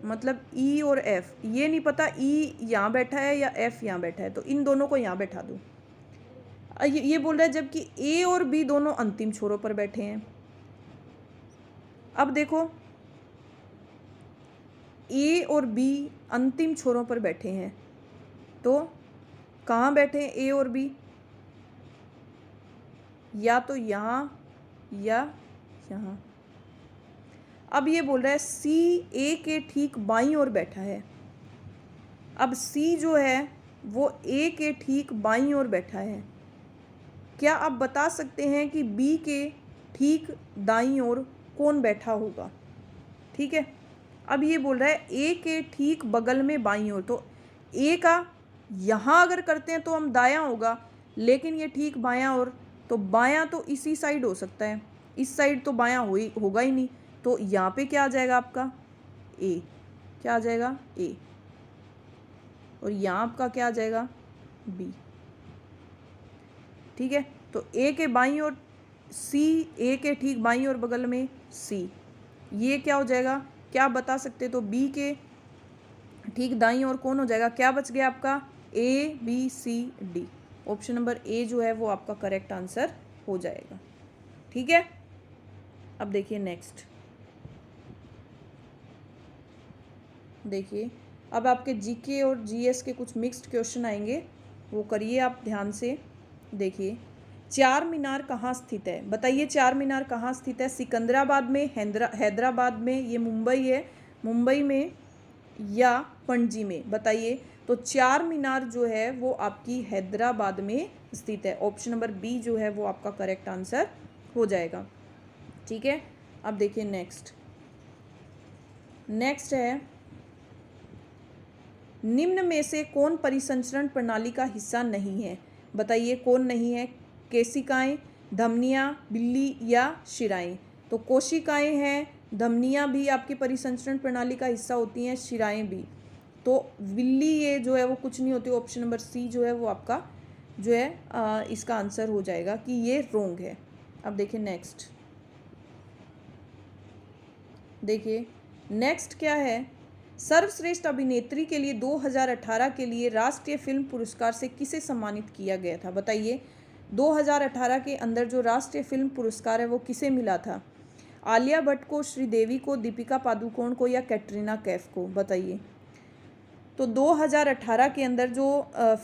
मतलब ई और एफ, ये नहीं पता ई यहाँ बैठा है या एफ यहाँ बैठा है, तो इन दोनों को यहाँ बैठा दो। ये बोल रहा है जबकि ए और बी दोनों अंतिम छोरों पर बैठे हैं। अब देखो ए और बी अंतिम छोरों पर बैठे हैं, तो कहाँ बैठे हैं ए और बी, या तो यहाँ या यहाँ। अब ये बोल रहा है सी ए के ठीक बाईं ओर बैठा है। अब सी जो है वो ए के ठीक बाईं ओर बैठा है। क्या आप बता सकते हैं कि बी के ठीक दाईं ओर कौन बैठा होगा। ठीक है, अब ये बोल रहा है ए के ठीक बगल में बाईं ओर, तो ए का यहाँ अगर करते हैं तो हम दायां होगा, लेकिन ये ठीक बायां, और तो बायां तो इसी साइड हो सकता है, इस साइड तो बायां होगा ही नहीं। तो यहाँ पे क्या आ जाएगा आपका ए, क्या आ जाएगा ए, और यहाँ आपका क्या आ जाएगा बी। ठीक है, तो ए के बाईं और सी, ए के ठीक बाईं और बगल में सी, ये क्या हो जाएगा, क्या बता सकते, तो बी के ठीक दाईं और कौन हो जाएगा, क्या बच गया आपका A B C D. Option number A जो है वो आपका करेक्ट आंसर हो जाएगा। ठीक है, अब देखिए नेक्स्ट, देखिए अब आपके जीके और जीएस के कुछ मिक्स्ड क्वेश्चन आएंगे, वो करिए आप ध्यान से। देखिए, चार मीनार कहाँ स्थित है, बताइए चार मीनार कहाँ स्थित है, सिकंदराबाद में, हैदराबाद में, ये मुंबई है, मुंबई में या पणजी में, बताइए। तो चार मीनार जो है वो आपकी हैदराबाद में स्थित है। ऑप्शन नंबर बी जो है वो आपका करेक्ट आंसर हो जाएगा। ठीक है, अब देखिए नेक्स्ट, नेक्स्ट है निम्न में से कौन परिसंचरण प्रणाली का हिस्सा नहीं है, बताइए कौन नहीं है, केशिकाएं, धमनियां, बिल्ली या शिराएं। तो कोशिकाएं हैं, धमनियां भी आपकी परिसंचरण प्रणाली का हिस्सा होती हैं, शिराएं भी। तो बिल्ली ये जो है वो कुछ नहीं होती। ऑप्शन नंबर सी जो है वो आपका जो है इसका आंसर हो जाएगा कि ये रोंग है। अब देखिए नेक्स्ट, देखिए नेक्स्ट क्या है, सर्वश्रेष्ठ अभिनेत्री के लिए 2018 के लिए राष्ट्रीय फिल्म पुरस्कार से किसे सम्मानित किया गया था, बताइए। 2018 के अंदर जो राष्ट्रीय फिल्म पुरस्कार है वो किसे मिला था, आलिया भट्ट को, श्रीदेवी को, दीपिका पादुकोण को या कैटरीना कैफ को, बताइए। तो 2018 के अंदर जो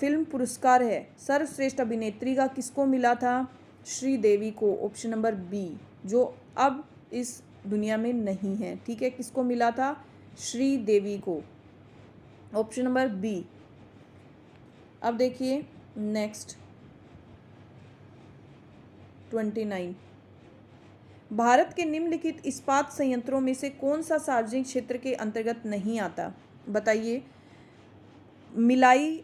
फिल्म पुरस्कार है सर्वश्रेष्ठ अभिनेत्री का किसको मिला था, श्रीदेवी को। ऑप्शन नंबर बी, जो अब इस दुनिया में नहीं है। ठीक है, किसको मिला था, श्रीदेवी को। Option number B. अब देखिए नेक्स्ट 29, भारत के निम्नलिखित इस्पात संयंत्रों में से कौन सा सार्वजनिक क्षेत्र के अंतर्गत नहीं आता, बताइए। भिलाई,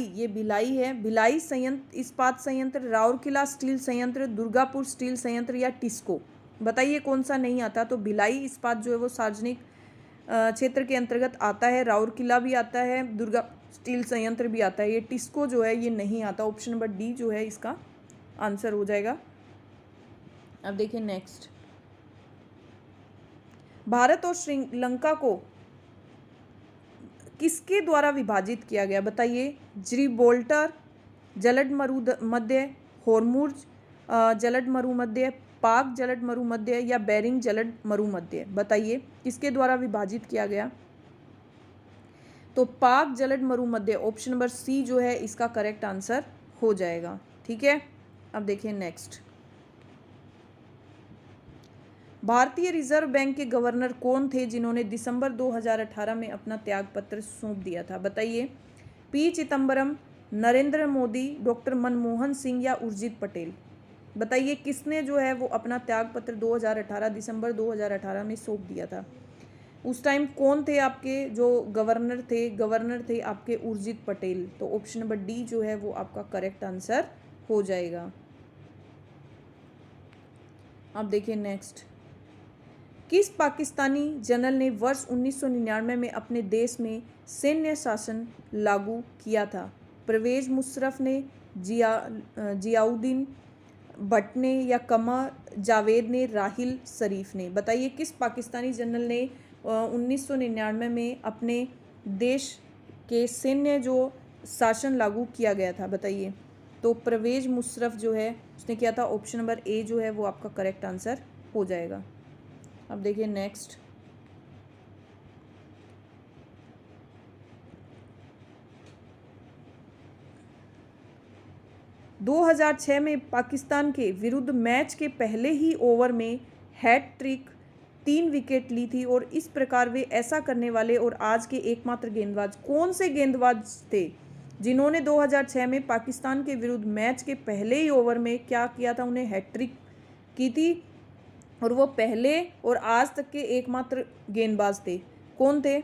ये भिलाई है, भिलाई संयंत्र, इस्पात संयंत्र, राउरकेला स्टील संयंत्र, दुर्गापुर स्टील संयंत्र या टिस्को, बताइए कौन सा नहीं आता। तो भिलाई इस्पात जो है वो सार्वजनिक क्षेत्र के अंतर्गत आता है, राउरकेला भी आता है, दुर्गा स्टील संयंत्र भी आता है, ये टिस्को जो है ये नहीं आता। ऑप्शन नंबर डी जो है इसका आंसर हो जाएगा। अब देखिए नेक्स्ट, भारत और श्रीलंका को किसके द्वारा विभाजित किया गया, बताइए। जिब्राल्टर जलद मरुमध्य, होर्मुज जलद मरुमध्य, पाक जलद मरुमध्य या बेरिंग जलद मरुमध्य, बताइए किसके द्वारा विभाजित किया गया। तो पाक जलद मरुमध्य, ऑप्शन नंबर सी जो है इसका करेक्ट आंसर हो जाएगा। ठीक है, अब देखिए नेक्स्ट, भारतीय रिजर्व बैंक के गवर्नर कौन थे जिन्होंने दिसंबर 2018 में अपना त्यागपत्र सौंप दिया था, बताइए। पी चिदम्बरम, नरेंद्र मोदी, डॉक्टर मनमोहन सिंह या उर्जित पटेल, बताइए किसने जो है वो अपना त्यागपत्र 2018 दिसंबर 2018 में सौंप दिया था। उस टाइम कौन थे आपके जो गवर्नर थे, गवर्नर थे आपके उर्जित पटेल। तो ऑप्शन नंबर डी जो है वो आपका करेक्ट आंसर हो जाएगा। अब देखिए नेक्स्ट, किस पाकिस्तानी जनरल ने वर्ष 1999 में अपने देश में सैन्य शासन लागू किया था, परवेज मुशर्रफ ने, जियाउद्दीन भट्ट ने या कमर जावेद ने, राहिल शरीफ ने, बताइए किस पाकिस्तानी जनरल ने 1999 में अपने देश के सैन्य जो शासन लागू किया गया था, बताइए। तो परवेज मुशर्रफ जो है उसने किया था। ऑप्शन नंबर ए जो है वो आपका करेक्ट आंसर हो जाएगा। अब देखिए नेक्स्ट, - 2006 में पाकिस्तान के विरुद्ध मैच के पहले ही ओवर में हैट्रिक 3 विकेट ली थी, और इस प्रकार वे ऐसा करने वाले और आज के एकमात्र गेंदबाज कौन से गेंदबाज थे जिन्होंने 2006 में पाकिस्तान के विरुद्ध मैच के पहले ही ओवर में क्या किया था, उन्हें हैट्रिक की थी, और वो पहले और आज तक के एकमात्र गेंदबाज थे। कौन थे,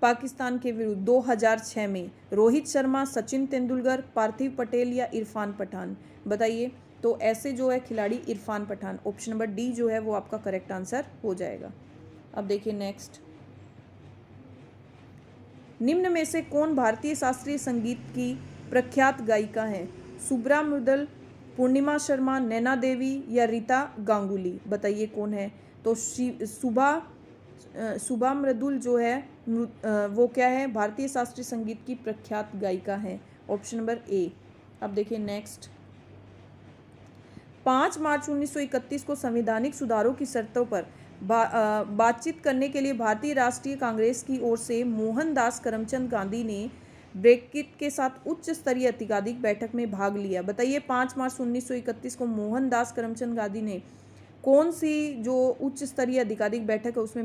पाकिस्तान के विरुद्ध 2006 में? रोहित शर्मा, सचिन तेंदुलकर, पार्थिव पटेल या इरफान पठान? बताइए। तो ऐसे जो है खिलाड़ी Irfan Pathan, option number D जो है वो आपका करेक्ट आंसर हो जाएगा। अब देखिए नेक्स्ट, निम्न में से कौन भारतीय शास्त्रीय संगीत की प्रख्यात गायिका है? सुब्रा मृदुल, पूर्णिमा शर्मा, नैना देवी या रीता गांगुली? बताइए कौन है? तो सुबा मृदुल जो है वो क्या है? भारतीय शास्त्रीय संगीत की प्रख्यात गायिका है, ऑप्शन नंबर ए। अब देखिए नेक्स्ट, 5 मार्च 1931 को संवैधानिक सुधारों की शर्तों पर बातचीत करने के लिए भारतीय राष्ट्रीय कांग्रेस की ओर से मोहनदास करमचंद गांधी ने ब्रेकिट के साथ उच्च स्तरीय अधिकारिक बैठक में भाग लिया। बताइए 5 मार्च 1931 को मोहनदास करमचंद गांधी ने कौन सी जो उच्च स्तरीय अधिकारिक बैठक है उसमें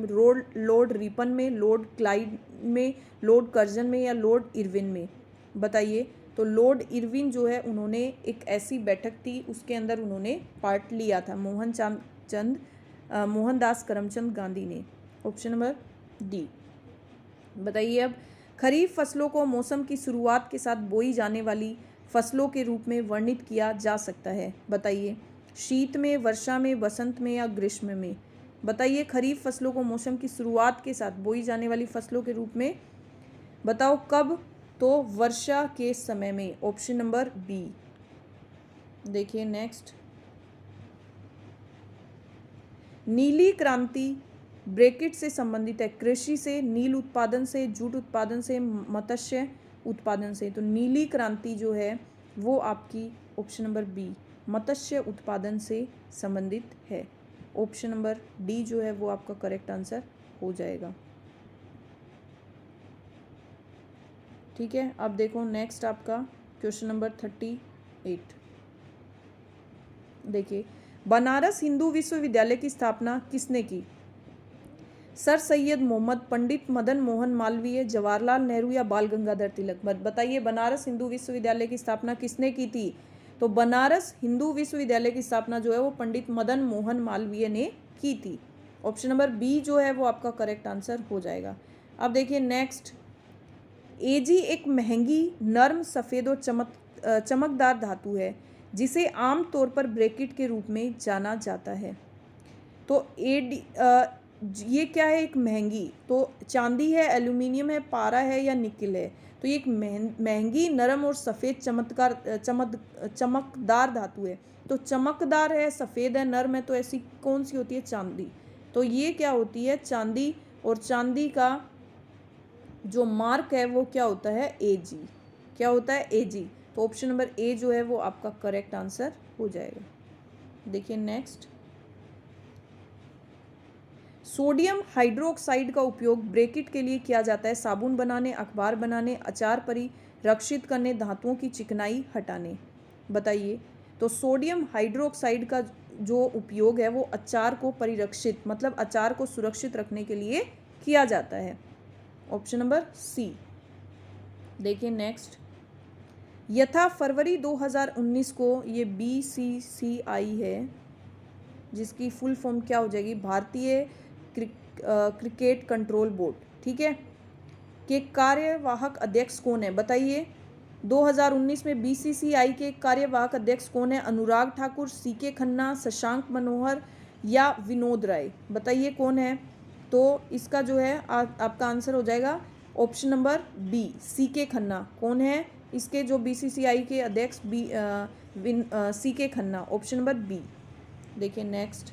लॉर्ड रिपन में, लॉर्ड क्लाइव में, लॉर्ड कर्जन में या लॉर्ड इरविन में? बताइए। तो लॉर्ड इरविन जो है उन्होंने एक ऐसी बैठक थी उसके अंदर उन्होंने पार्ट लिया था, मोहनदास करमचंद गांधी ने, ऑप्शन नंबर डी। बताइए अब, खरीफ फसलों को मौसम की शुरुआत के साथ बोई जाने वाली फसलों के रूप में वर्णित किया जा सकता है। बताइए, शीत में, वर्षा में, बसंत में या ग्रीष्म में? बताइए, खरीफ फसलों को मौसम की शुरुआत के साथ बोई जाने वाली फसलों के रूप में बताओ कब? तो वर्षा के समय में, ऑप्शन नंबर बी। देखिए नेक्स्ट, नीली क्रांति ब्रेकिट से संबंधित है, कृषि से, नील उत्पादन से, जूट उत्पादन से, मत्स्य उत्पादन से? तो नीली क्रांति जो है वो आपकी ऑप्शन नंबर बी, मत्स्य उत्पादन से संबंधित है, ऑप्शन नंबर डी जो है वो आपका करेक्ट आंसर हो जाएगा। ठीक है, अब देखो नेक्स्ट आपका क्वेश्चन नंबर 38। देखिए, बनारस हिंदू विश्वविद्यालय की स्थापना किसने की? सर सैयद मोहम्मद, पंडित मदन मोहन मालवीय, जवाहरलाल नेहरू या बाल गंगाधर तिलक? बताइए, बनारस हिंदू विश्वविद्यालय की स्थापना किसने की थी? तो बनारस हिंदू विश्वविद्यालय की स्थापना जो है वो पंडित मदन मोहन मालवीय ने की थी, ऑप्शन नंबर बी जो है वो आपका करेक्ट आंसर हो जाएगा। अब देखिए नेक्स्ट, एजी एक महंगी, नर्म, सफ़ेद और चमकदार धातु है जिसे आमतौर पर ब्रेकिट के रूप में जाना जाता है। तो ये क्या है? एक महंगी, तो चांदी है, एल्यूमिनियम है, पारा है या निकिल है? तो ये एक महंगी, नरम और सफ़ेद चमकदार धातु है। तो चमकदार है, सफ़ेद है, नरम है, तो ऐसी कौन सी होती है? चांदी। तो ये क्या होती है? चांदी। और चांदी का जो मार्क है वो क्या होता है? एजी। क्या होता है? एजी। तो ऑप्शन नंबर ए जो है वो आपका करेक्ट आंसर हो जाएगा। देखिए नेक्स्ट, सोडियम हाइड्रोक्साइड का उपयोग ब्रेकिट के लिए किया जाता है साबुन बनाने, अखबार बनाने, अचार परिरक्षित करने, धातुओं की चिकनाई हटाने? बताइए। तो सोडियम हाइड्रोक्साइड का जो उपयोग है वो अचार को परिरक्षित, मतलब अचार को सुरक्षित रखने के लिए किया जाता है, ऑप्शन नंबर सी। देखिए नेक्स्ट, यथा फरवरी 2019 को ये BCCI है जिसकी फुल फॉर्म क्या हो जाएगी? भारतीय क्रिकेट कंट्रोल बोर्ड, ठीक है, के कार्यवाहक अध्यक्ष कौन है? बताइए, 2019 में BCCI के कार्यवाहक अध्यक्ष कौन है? अनुराग ठाकुर, CK खन्ना, शशांक मनोहर या विनोद राय? बताइए कौन है? तो इसका जो है आपका आंसर हो जाएगा option number B, CK Khanna. कौन है इसके जो BCCI के अध्यक्ष? CK Khanna, option number B. देखिए नेक्स्ट,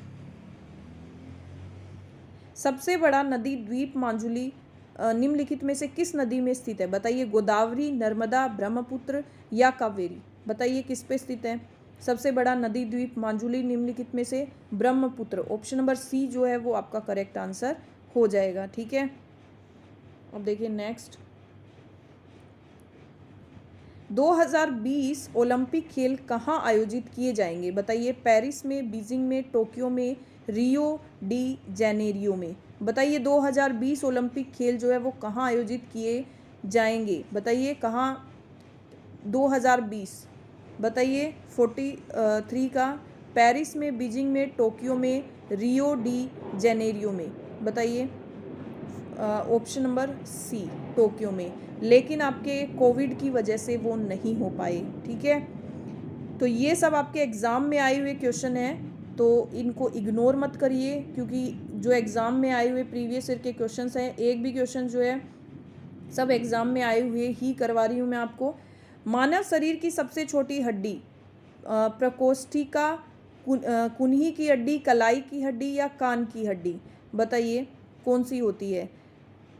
सबसे बड़ा नदी द्वीप माजुली निम्नलिखित में से किस नदी में स्थित है? बताइए, गोदावरी, नर्मदा, ब्रह्मपुत्र या कावेरी? बताइए किस पे स्थित है? सबसे बड़ा नदी द्वीप माजुली निम्नलिखित में से ब्रह्मपुत्र, ऑप्शन नंबर सी जो है वो आपका करेक्ट आंसर हो जाएगा। ठीक है, अब देखिए नेक्स्ट, 2020 ओलंपिक खेल कहाँ आयोजित किए जाएंगे? बताइए, पेरिस में, बीजिंग में, टोक्यो में, रियो डी जेनेरियो में? बताइए, 2020 ओलंपिक खेल जो है वो कहाँ आयोजित किए जाएंगे? बताइए कहाँ 2020? बताइए 43 का, पेरिस में, बीजिंग में, टोक्यो में, रियो डी जेनेरियो में? बताइए ऑप्शन नंबर सी टोक्यो में, लेकिन आपके कोविड की वजह से वो नहीं हो पाए। ठीक है, तो ये सब आपके एग्ज़ाम में आए हुए क्वेश्चन हैं, तो इनको इग्नोर मत करिए, क्योंकि जो एग्ज़ाम में आए हुए प्रीवियस ईयर के क्वेश्चंस हैं, एक भी क्वेश्चन जो है सब एग्ज़ाम में आए हुए ही करवा रही हूँ मैं आपको। मानव शरीर की सबसे छोटी हड्डी प्रकोष्ठिका, कुन्ही की हड्डी, कलाई की हड्डी या कान की हड्डी, बताइए कौन सी होती है?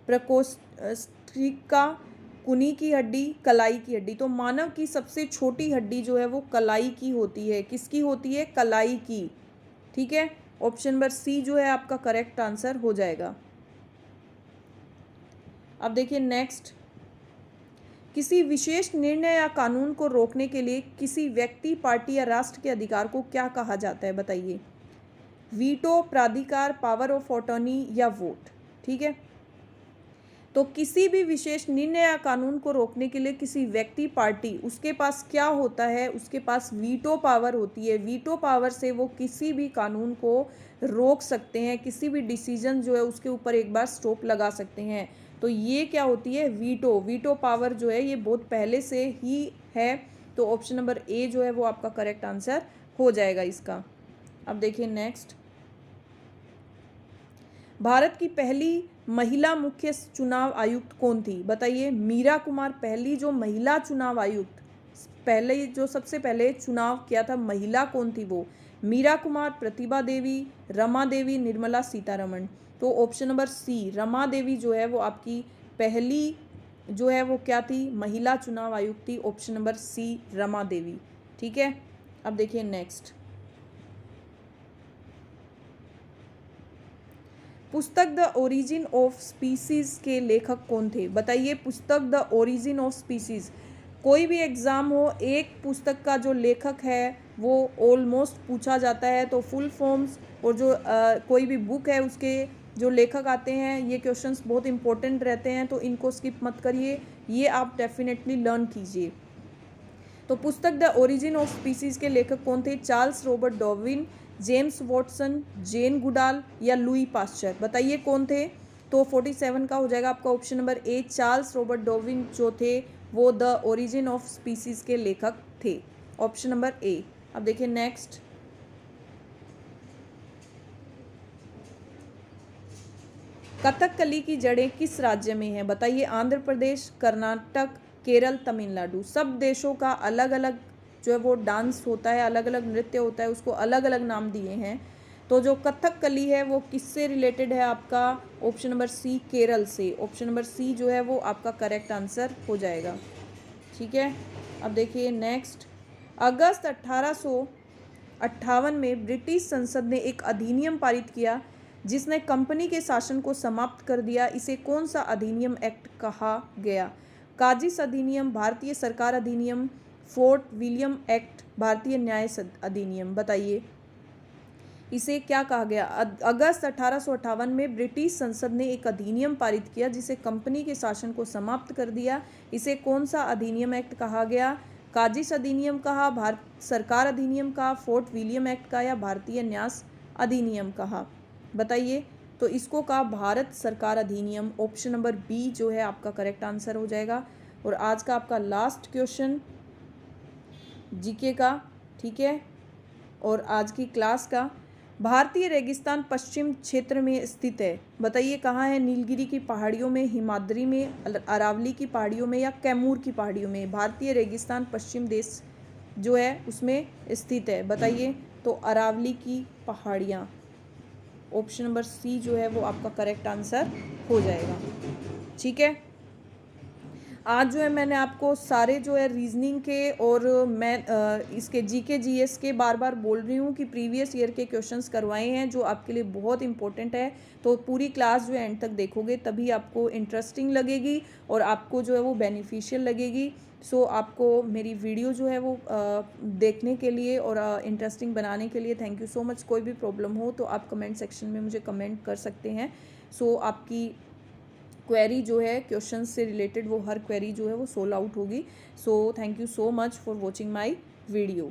प्रकोष्ठिका, कुनी की हड्डी, कलाई की हड्डी। तो मानव की सबसे छोटी हड्डी जो है वो कलाई की होती है। किसकी होती है? कलाई की। ठीक है, ऑप्शन नंबर सी जो है आपका करेक्ट आंसर हो जाएगा। अब देखिए नेक्स्ट, किसी विशेष निर्णय या कानून को रोकने के लिए किसी व्यक्ति, पार्टी या राष्ट्र के अधिकार को क्या कहा जाता है? बताइए। वीटो, प्राधिकार, पावर ऑफ अटॉर्नी या वोट। ठीक है, तो किसी भी विशेष निर्णय या कानून को रोकने के लिए किसी व्यक्ति, पार्टी, उसके पास क्या होता है? उसके पास वीटो पावर होती है। वीटो पावर से वो किसी भी कानून को रोक सकते हैं, किसी भी डिसीजन जो है उसके ऊपर एक बार स्टॉप लगा सकते हैं। तो ये क्या होती है? वीटो। वीटो पावर जो है ये बहुत पहले से ही है, तो ऑप्शन नंबर ए जो है वो आपका करेक्ट आंसर हो जाएगा इसका। अब देखिए नेक्स्ट, भारत की पहली महिला मुख्य चुनाव आयुक्त कौन थी? बताइए। मीरा कुमार पहली जो महिला चुनाव आयुक्त, पहले जो सबसे पहले चुनाव किया था, महिला कौन थी वो? मीरा कुमार, प्रतिभा देवी, रमा देवी, निर्मला सीतारमण। तो option number C Rama Devi जो है वो आपकी पहली जो है वो क्या थी? महिला चुनाव आयुक्त थी। Option number C Rama Devi. ठीक है, अब देखिए नेक्स्ट, पुस्तक द ओरिजिन ऑफ स्पीसीज के लेखक कौन थे? बताइए। पुस्तक द ओरिजिन ऑफ स्पीसीज, कोई भी एग्ज़ाम हो, एक पुस्तक का जो लेखक है वो ऑलमोस्ट पूछा जाता है, तो फुल फॉर्म्स और जो कोई भी बुक है उसके जो लेखक आते हैं, ये क्वेश्चंस बहुत इंपॉर्टेंट रहते हैं, तो इनको स्किप मत करिए, ये आप डेफिनेटली लर्न कीजिए। तो पुस्तक द ओरिजिन ऑफ स्पीसीज के लेखक कौन थे? Charles Robert Darwin, James Watson, Jane Goodall या लुई पास्चर। बताइए कौन थे? तो 47 का हो जाएगा आपका ऑप्शन नंबर ए, चार्ल्स रॉबर्ट डार्विन जो थे वो द ओरिजिन ऑफ स्पीसीज के लेखक थे। ऑप्शन नंबर ए। अब देखिए नेक्स्ट, कथकली की जड़ें किस राज्य में हैं? बताइए। आंध्र प्रदेश, कर्नाटक, केरल, तमिलनाडु। सब देशों का अलग अलग जो है वो डांस होता है, अलग अलग नृत्य होता है, उसको अलग अलग नाम दिए हैं। तो जो कथकली है वो किससे रिलेटेड है? आपका ऑप्शन नंबर सी केरल से। ऑप्शन नंबर सी जो है वो आपका करेक्ट आंसर हो जाएगा। ठीक है, अब देखिए नेक्स्ट, अगस्त 1858 में ब्रिटिश संसद ने एक अधिनियम पारित किया जिसने कंपनी के शासन को समाप्त कर दिया। इसे कौन सा अधिनियम एक्ट कहा गया? काजिस अधिनियम, भारतीय सरकार अधिनियम, फोर्ट विलियम एक्ट, भारतीय न्याय अधिनियम। बताइए इसे क्या कहा गया? अगस्त 1858 में ब्रिटिश संसद ने एक अधिनियम पारित किया जिसे कंपनी के शासन को समाप्त कर दिया। इसे कौन सा अधिनियम एक्ट कहा गया? काजिस अधिनियम कहा, भारत सरकार अधिनियम कहा, फोर्ट विलियम एक्ट का, या भारतीय न्यास अधिनियम कहा? बताइए। तो इसको कहा भारत सरकार अधिनियम। ऑप्शन नंबर बी जो है आपका करेक्ट आंसर हो जाएगा। और आज का आपका लास्ट क्वेश्चन जीके का, ठीक है, और आज की क्लास का, भारतीय रेगिस्तान पश्चिम क्षेत्र में स्थित है। बताइए कहाँ है? नीलगिरी की पहाड़ियों में, हिमाद्री में, अरावली की पहाड़ियों में, या कैमूर की पहाड़ियों में? भारतीय रेगिस्तान पश्चिम देश जो है उसमें स्थित है। बताइए। तो अरावली की पहाड़ियाँ, ऑप्शन नंबर सी जो है वो आपका करेक्ट आंसर हो जाएगा। ठीक है, आज जो है मैंने आपको सारे जो है रीजनिंग के और मैं इसके जीके जीएस के बार बार बोल रही हूँ कि प्रीवियस ईयर के क्वेश्चंस करवाए हैं जो आपके लिए बहुत इंपॉर्टेंट है। तो पूरी क्लास जो है एंड तक देखोगे तभी आपको इंटरेस्टिंग लगेगी और आपको जो है वो बेनिफिशियल लगेगी। सो आपको मेरी वीडियो जो है वो देखने के लिए और इंटरेस्टिंग बनाने के लिए थैंक यू सो मच। कोई भी प्रॉब्लम हो तो आप कमेंट सेक्शन में मुझे कमेंट कर सकते हैं। सो आपकी क्वेरी जो है क्वेश्चन से रिलेटेड वो हर क्वेरी जो है वो सोल्व आउट होगी। So thank you so much for watching my video.